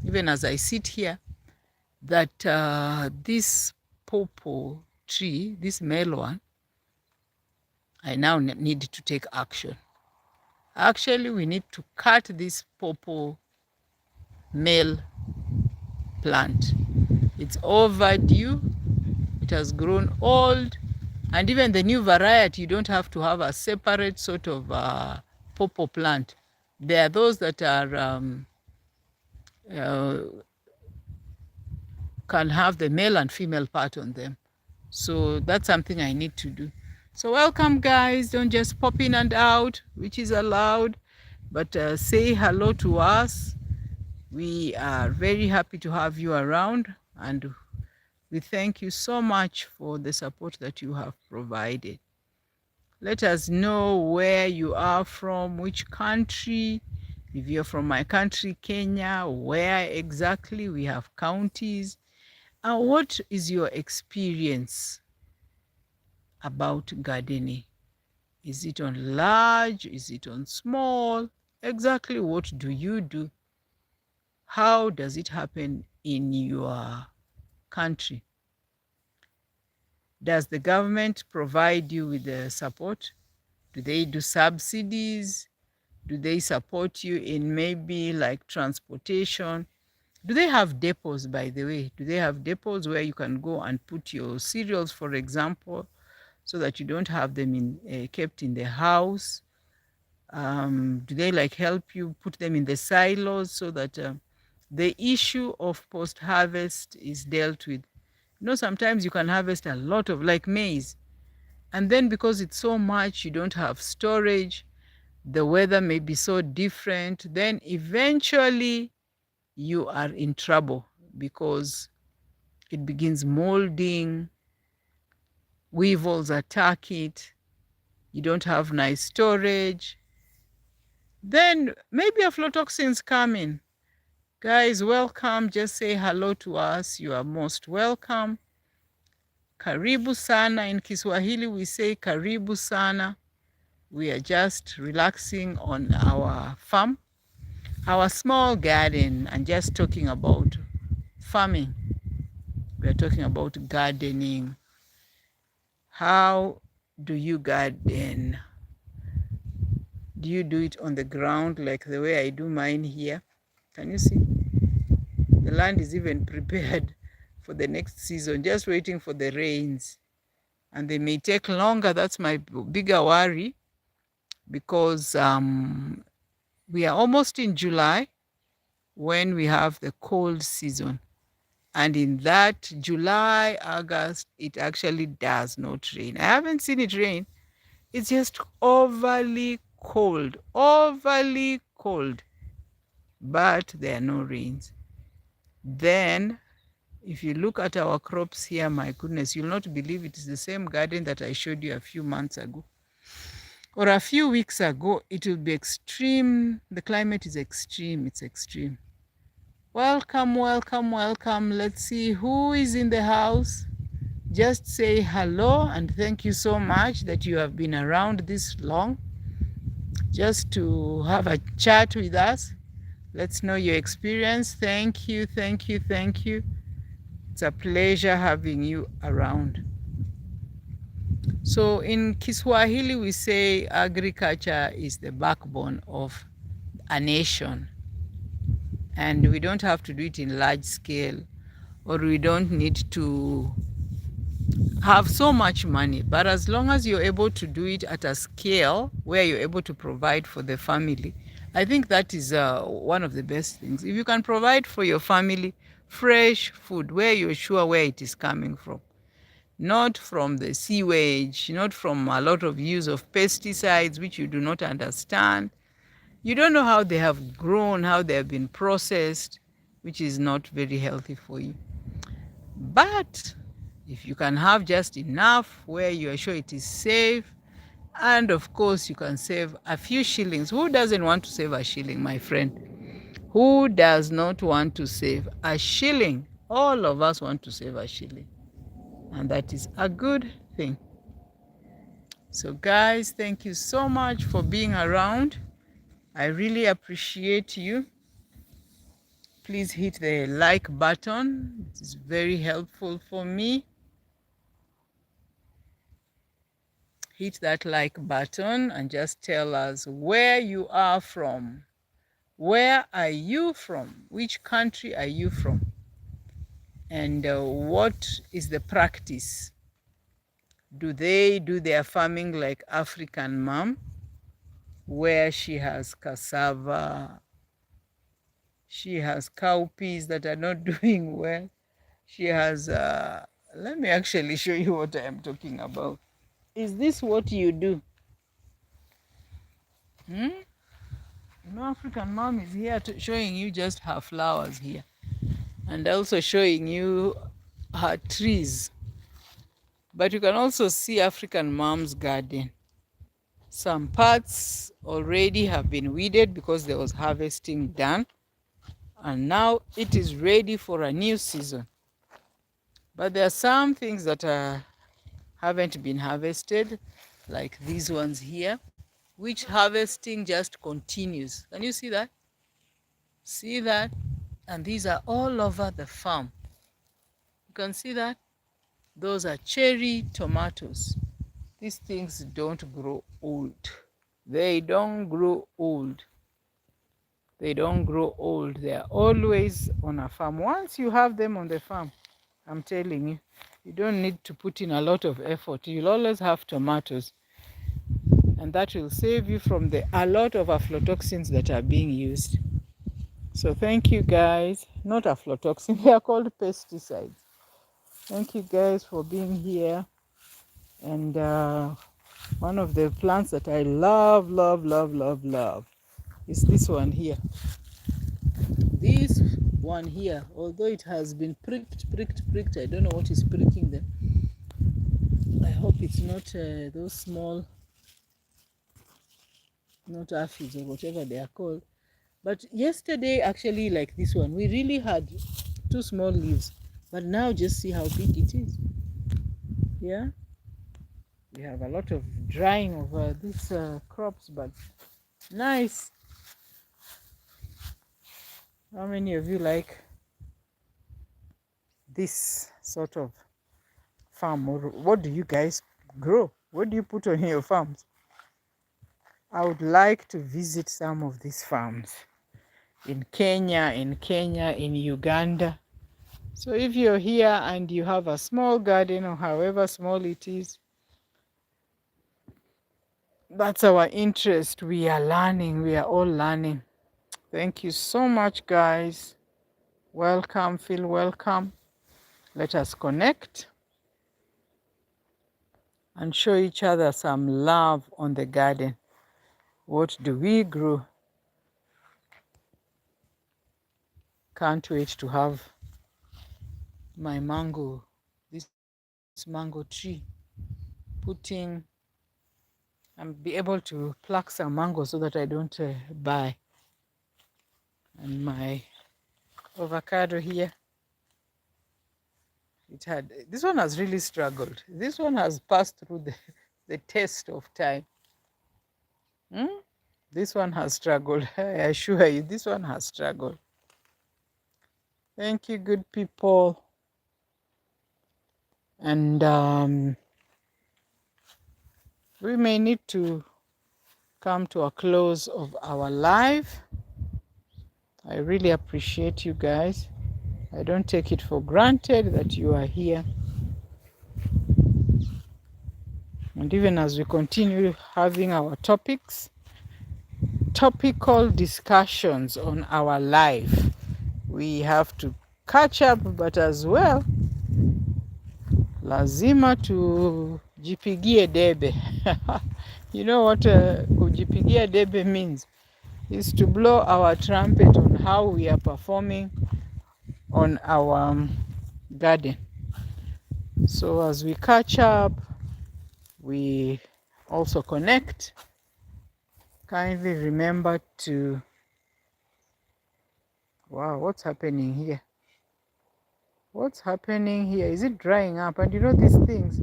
even as I sit here, that this pawpaw tree, this male one, I now need to take action. Actually, we need to cut this pawpaw male plant. It's overdue. It has grown old. And even the new variety, you don't have to have a separate sort of pawpaw plant. There are those that are can have the male and female part on them. So that's something I need to do. So welcome, guys. Don't just pop in and out, which is allowed, but say hello to us. We are very happy to have you around, and we thank you so much for the support that you have provided. Let us know where you are from, which country. If you're from my country, Kenya, where exactly? We have counties. And what is your experience about gardening? Is it on large? Is it on small? Exactly what do you do? How does it happen in your country? Does the government provide you with the support? Do they do subsidies? Do they support you in maybe like transportation? Do they have depots, by the way? Do they have depots where you can go and put your cereals, for example, so that you don't have them kept in the house? Do they like help you put them in the silos so that the issue of post-harvest is dealt with? You know, sometimes you can harvest a lot of like maize, and then because it's so much, you don't have storage, the weather may be so different, then eventually you are in trouble because it begins molding, weevils attack it, you don't have nice storage, then maybe aflatoxins come in. Guys, welcome. Just say hello to us. You are most welcome. Karibu sana. In Kiswahili, we say karibu sana. We are just relaxing on our farm, our small garden, and just talking about farming. We are talking about gardening. How do you garden? Do you do it on the ground like the way I do mine here? Can you see? The land is even prepared for the next season, just waiting for the rains. And they may take longer. That's my bigger worry because we are almost in July when we have the cold season. And in that July, August, it actually does not rain. I haven't seen it rain. It's just overly cold, overly cold. But there are no rains. Then, if you look at our crops here, my goodness, you'll not believe it is the same garden that I showed you a few months ago. Or a few weeks ago, it will be extreme. The climate is extreme. It's extreme. Welcome, welcome, welcome. Let's see who is in the house. Just say hello and thank you so much that you have been around this long just to have a chat with us. Let's know your experience. Thank you, thank you, thank you. It's a pleasure having you around. So in Kiswahili, we say agriculture is the backbone of a nation. And we don't have to do it in large scale, or we don't need to have so much money. But as long as you're able to do it at a scale where you're able to provide for the family, I think that is one of the best things. If you can provide for your family fresh food where you're sure where it is coming from, not from the sewage, not from a lot of use of pesticides, which you do not understand. You don't know how they have grown, how they have been processed, which is not very healthy for you. But if you can have just enough where you are sure it is safe, and of course you can save a few shillings. Who doesn't want to save a shilling, my friend? Who does not want to save a shilling? All of us want to save a shilling. And that is a good thing. So guys, thank you so much for being around. I really appreciate you. Please hit the like button. It is very helpful for me. Hit that like button and just tell us where you are from. Where are you from? Which country are you from? And what is the practice? Do they do their farming like African mom, where she has cassava, she has cowpeas that are not doing well, she has, let me actually show you what I am talking about. Is this what you do? You know, African mom is here showing you just her flowers here, and also showing you her trees. But you can also see African mom's garden. Some parts already have been weeded because there was harvesting done, and now it is ready for a new season. But there are some things that haven't been harvested, like these ones here, which harvesting just continues. Can you see that? See that? And these are all over the farm. You can see that? Those are cherry tomatoes. These things don't grow old. They don't grow old. They don't grow old. They are always on a farm. Once you have them on the farm, I'm telling you, you don't need to put in a lot of effort. You'll always have tomatoes. and that will save you from a lot of aflatoxins that are being used. So thank you guys. Not aflatoxin, they are called pesticides. Thank you guys for being here. And one of the plants that I love is this one here. This one here, although it has been pricked, I don't know what is pricking them. I hope it's not those small, not aphids or whatever they are called. But yesterday, actually, like this one, we really had 2 small leaves. But now just see how big it is. Yeah? We have a lot of drying of these crops, but nice. How many of you like this sort of farm? Or what do you guys grow? What do you put on your farms? I would like to visit some of these farms in Kenya, in Uganda. So if you're here and you have a small garden or however small it is, that's our interest. We are learning. We are all learning. Thank you so much, guys. Welcome. Feel welcome. Let us connect and show each other some love on the garden. What do we grow? Can't wait to have my mango, this mango tree, putting and be able to pluck some mango so that I don't buy. And my avocado here, this one has really struggled. This one has passed through the test of time. This one has struggled. I assure you, this one has struggled. Thank you, good people. And we may need to come to a close of our live. I really appreciate you guys. I don't take it for granted that you are here. And even as we continue having our topical discussions on our life, we have to catch up, but as well, lazima tujipigie debe. You know what kujipigia debe means? Is to blow our trumpet on how we are performing on our garden. So as we catch up, we also connect. Kindly remember to, wow, what's happening here? What's happening here? Is it drying up? And you know these things,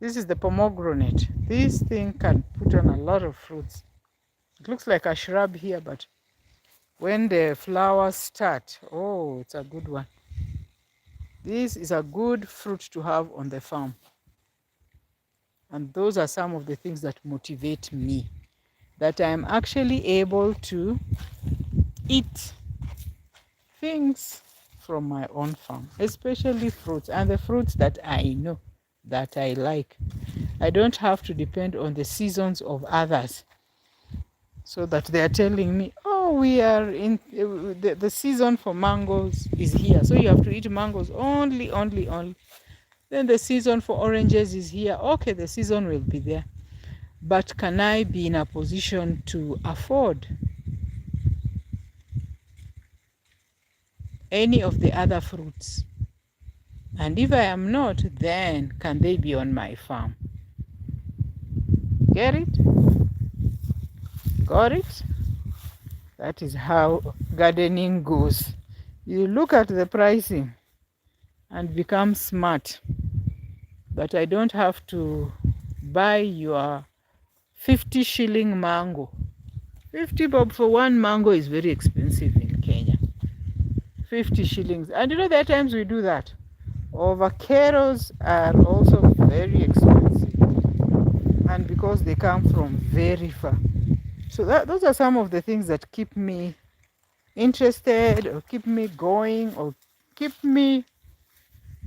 this is the pomegranate. This thing can put on a lot of fruits. It looks like a shrub here, but when the flowers start, oh, it's a good one. This is a good fruit to have on the farm. And those are some of the things that motivate me, that I'm actually able to eat things from my own farm, especially fruits, and the fruits that I know that I like. I don't have to depend on the seasons of others, so that they are telling me, oh, we are in the season for mangoes is here, so you have to eat mangoes only. Then the season for oranges is here. Okay, the season will be there. But can I be in a position to afford any of the other fruits? And if I am not, then can they be on my farm? Get it? Got it? That is how gardening goes. You look at the pricing and become smart. But I don't have to buy your 50 shilling mango. 50 bob for one mango is very expensive in Kenya. 50 shillings. And you know, there are times we do that. Avocados are also very expensive. And because they come from very far. So those are some of the things that keep me interested, or keep me going, or keep me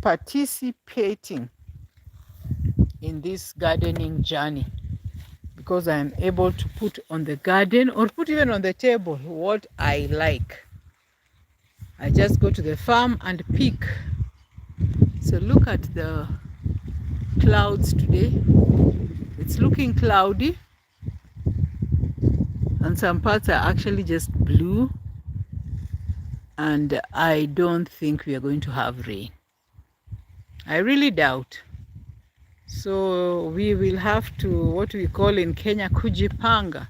participating in this gardening journey. because I am able to put on the garden or put even on the table what I like. I just go to the farm and pick. So look at the clouds today. It's looking cloudy, and some parts are actually just blue, and I don't think we are going to have rain. I really doubt. So we will have to, what we call in Kenya, kujipanga.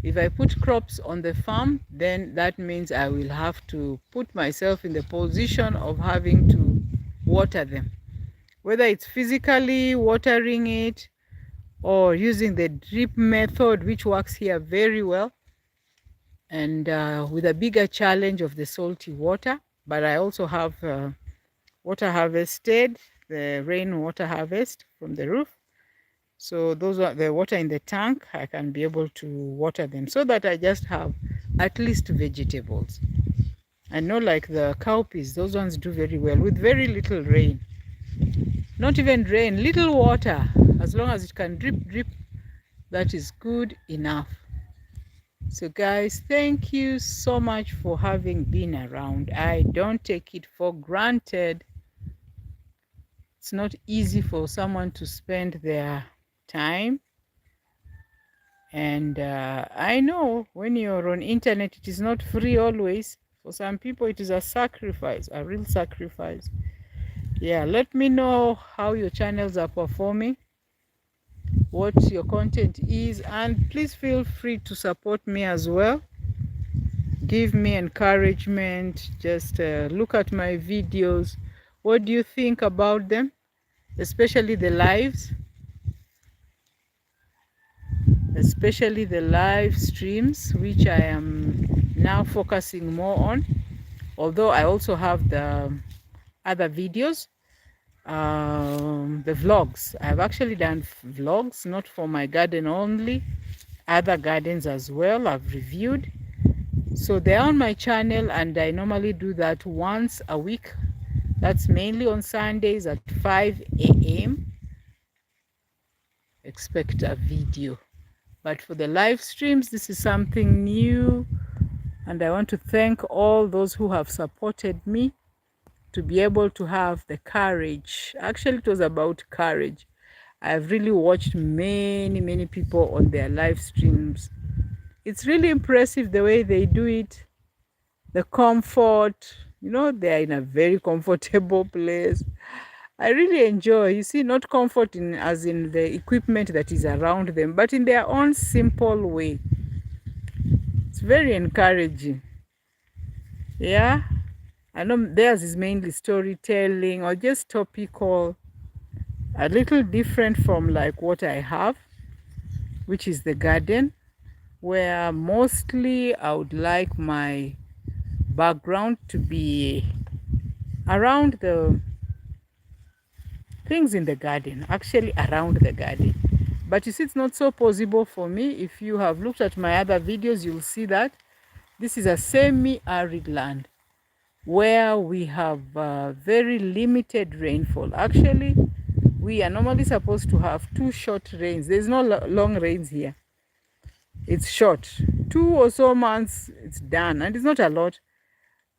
If I put crops on the farm, then that means I will have to put myself in the position of having to water them. Whether it's physically watering it or using the drip method, which works here very well, and with a bigger challenge of the salty water. But I also have water harvested, the rainwater harvest from the roof. So those are the water in the tank. I can be able to water them so that I just have at least vegetables. I know, like the cowpeas, those ones do very well with very little rain. Not even rain, little water. As long as it can drip, drip, that is good enough. So guys, thank you so much for having been around. I don't take it for granted. It's not easy for someone to spend their time, and I know when you're on internet, it is not free always. For some people it is a sacrifice, a real sacrifice. Yeah, let me know how your channels are performing, what your content is, and please feel free to support me as well. Give me encouragement. Just look at my videos. What do you think about them, especially the lives, especially the live streams, which I am now focusing more on, although I also have the other videos, the vlogs. I've actually done vlogs, not for my garden only, other gardens as well I've reviewed. So they're on my channel, and I normally do that once a week. That's mainly on Sundays at 5 a.m. Expect a video. But for the live streams, this is something new, and I want to thank all those who have supported me to be able to have the courage. Actually, it was about courage. I've really watched many people on their live streams. It's really impressive the way they do it, the comfort. You know, they're in a very comfortable place. I really enjoy, you see, not comfort in as in the equipment that is around them, but in their own simple way. It's very encouraging. Yeah, I know theirs is mainly storytelling or just topical, a little different from like what I have, which is the garden, where mostly I would like my background to be around the things in the garden, actually around the garden. But you see, it's not so possible for me. If you have looked at my other videos, you'll see that this is a semi-arid land where we have very limited rainfall. Actually, we are normally supposed to have 2 short rains. There's no long rains here. It's short. 2 or so months, it's done. And it's not a lot,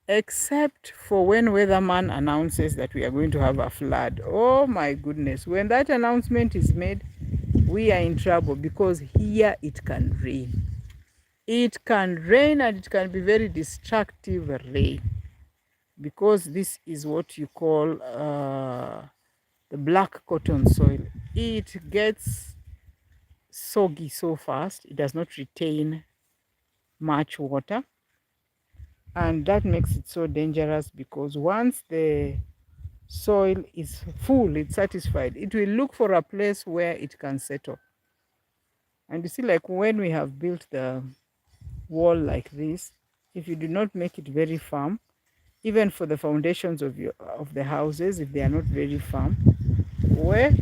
except for when weatherman announces that we are going to have a flood. Oh my goodness. When that announcement is made, we are in trouble, because here it can rain. It can rain, and it can be very destructive rain, because this is what you call the black cotton soil. It gets soggy so fast. It does not retain much water, and that makes it so dangerous, because once the soil is full, it's satisfied, it will look for a place where it can settle. And you see, like when we have built the wall like this, if you do not make it very firm, even for the foundations of the houses, if they are not very firm, well,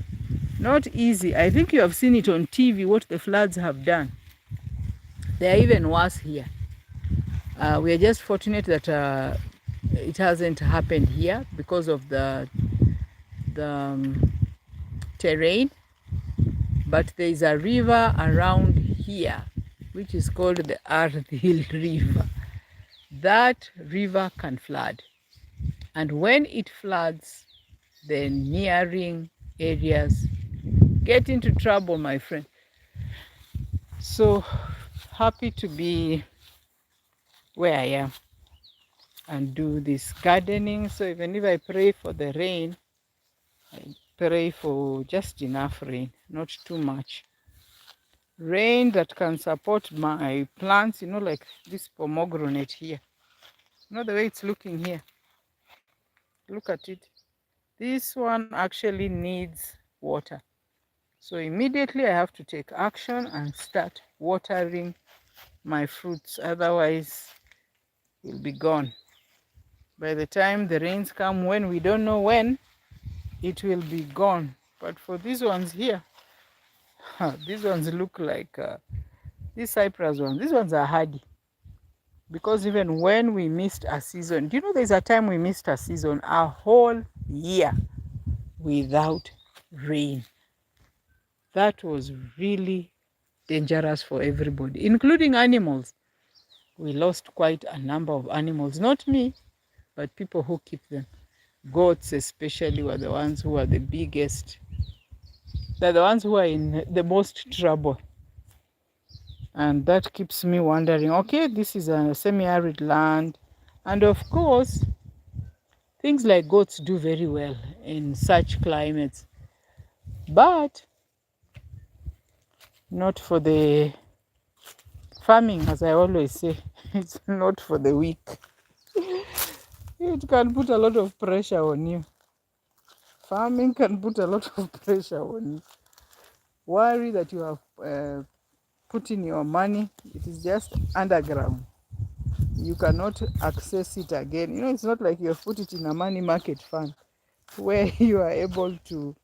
not easy. I think you have seen it on TV what the floods have done. They are even worse here. We are just fortunate that it hasn't happened here because of the terrain. but there is a river around here which is called the Earth Hill River. That river can flood, and when it floods, the nearing areas get into trouble, my friend. So happy to be where I am and do this gardening. So even if I pray for the rain, I pray for just enough rain, not too much. Rain that can support my plants, like this pomegranate here. The way it's looking here. Look at it. This one actually needs water. So immediately I have to take action and start watering my fruits. Otherwise, it'll be gone. By the time the rains come, when we don't know when, it will be gone. But for these ones here, these ones look like these cypress ones. These ones are hardy. Because even when we missed a season, do you know there's a time we missed a season, a whole year without rain? That was really dangerous for everybody, including animals. We lost quite a number of animals. Not me, but people who keep them. Goats especially were the ones who are the biggest. They're the ones who are in the most trouble. And that keeps me wondering, okay, this is a semi-arid land. And of course, things like goats do very well in such climates. But not for the farming, as I always say. It's not for the weak. It can put a lot of pressure on you. Farming can put a lot of pressure on you. Worry that you have put in your money, it is just underground. You cannot access it again. It's not like you have put it in a money market fund where you are able to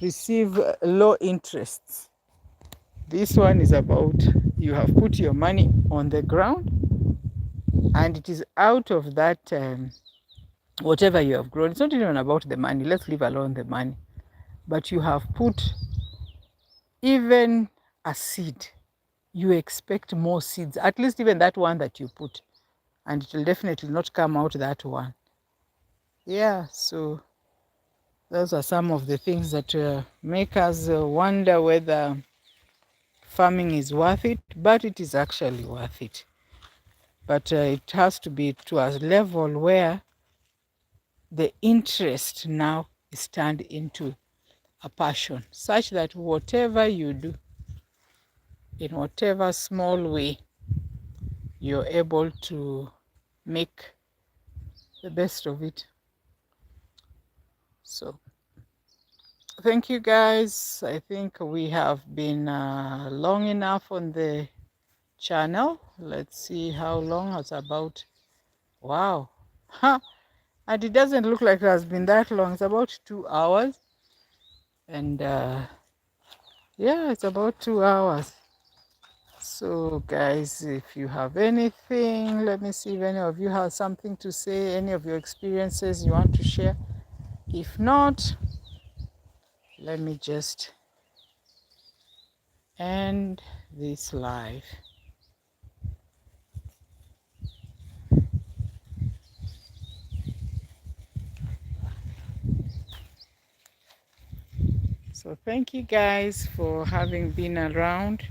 receive low interests. This one is about you have put your money on the ground, and it is out of that whatever you have grown. It's not even about the money. Let's leave alone the money. But you have put even a seed. You expect more seeds, at least even that one that you put, and it will definitely not come out that one. Yeah, so those are some of the things that make us wonder whether farming is worth it, but it is actually worth it. But it has to be to a level where the interest now is turned into a passion, such that whatever you do, in whatever small way, you're able to make the best of it. So thank you guys. I think we have been long enough on the channel. Let's see how long. It's about, wow. And it doesn't look like it has been that long. It's about 2 hours. And yeah, it's about 2 hours. So guys, if you have anything, let me see if any of you have something to say, any of your experiences you want to share. If not, let me just end this live. So thank you guys for having been around.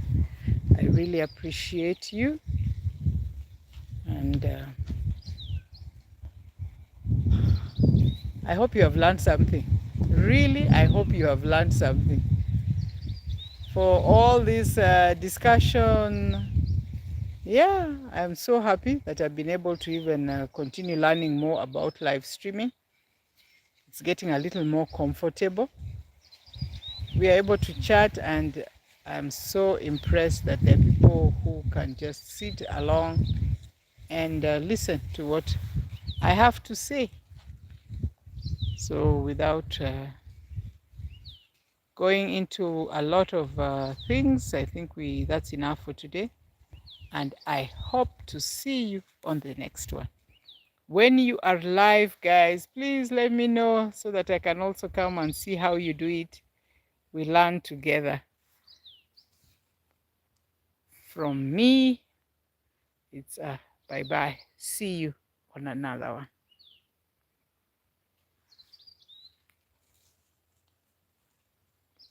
I really appreciate you. And I hope you have learned something. Really, I hope you have learned something. For all this discussion, yeah, I'm so happy that I've been able to even continue learning more about live streaming. It's getting a little more comfortable. We are able to chat, and I'm so impressed that there are people who can just sit along and listen to what I have to say. So without going into a lot of things, I think that's enough for today. And I hope to see you on the next one. When you are live, guys, please let me know so that I can also come and see how you do it. we learn together. From me, it's bye bye. See you on another one.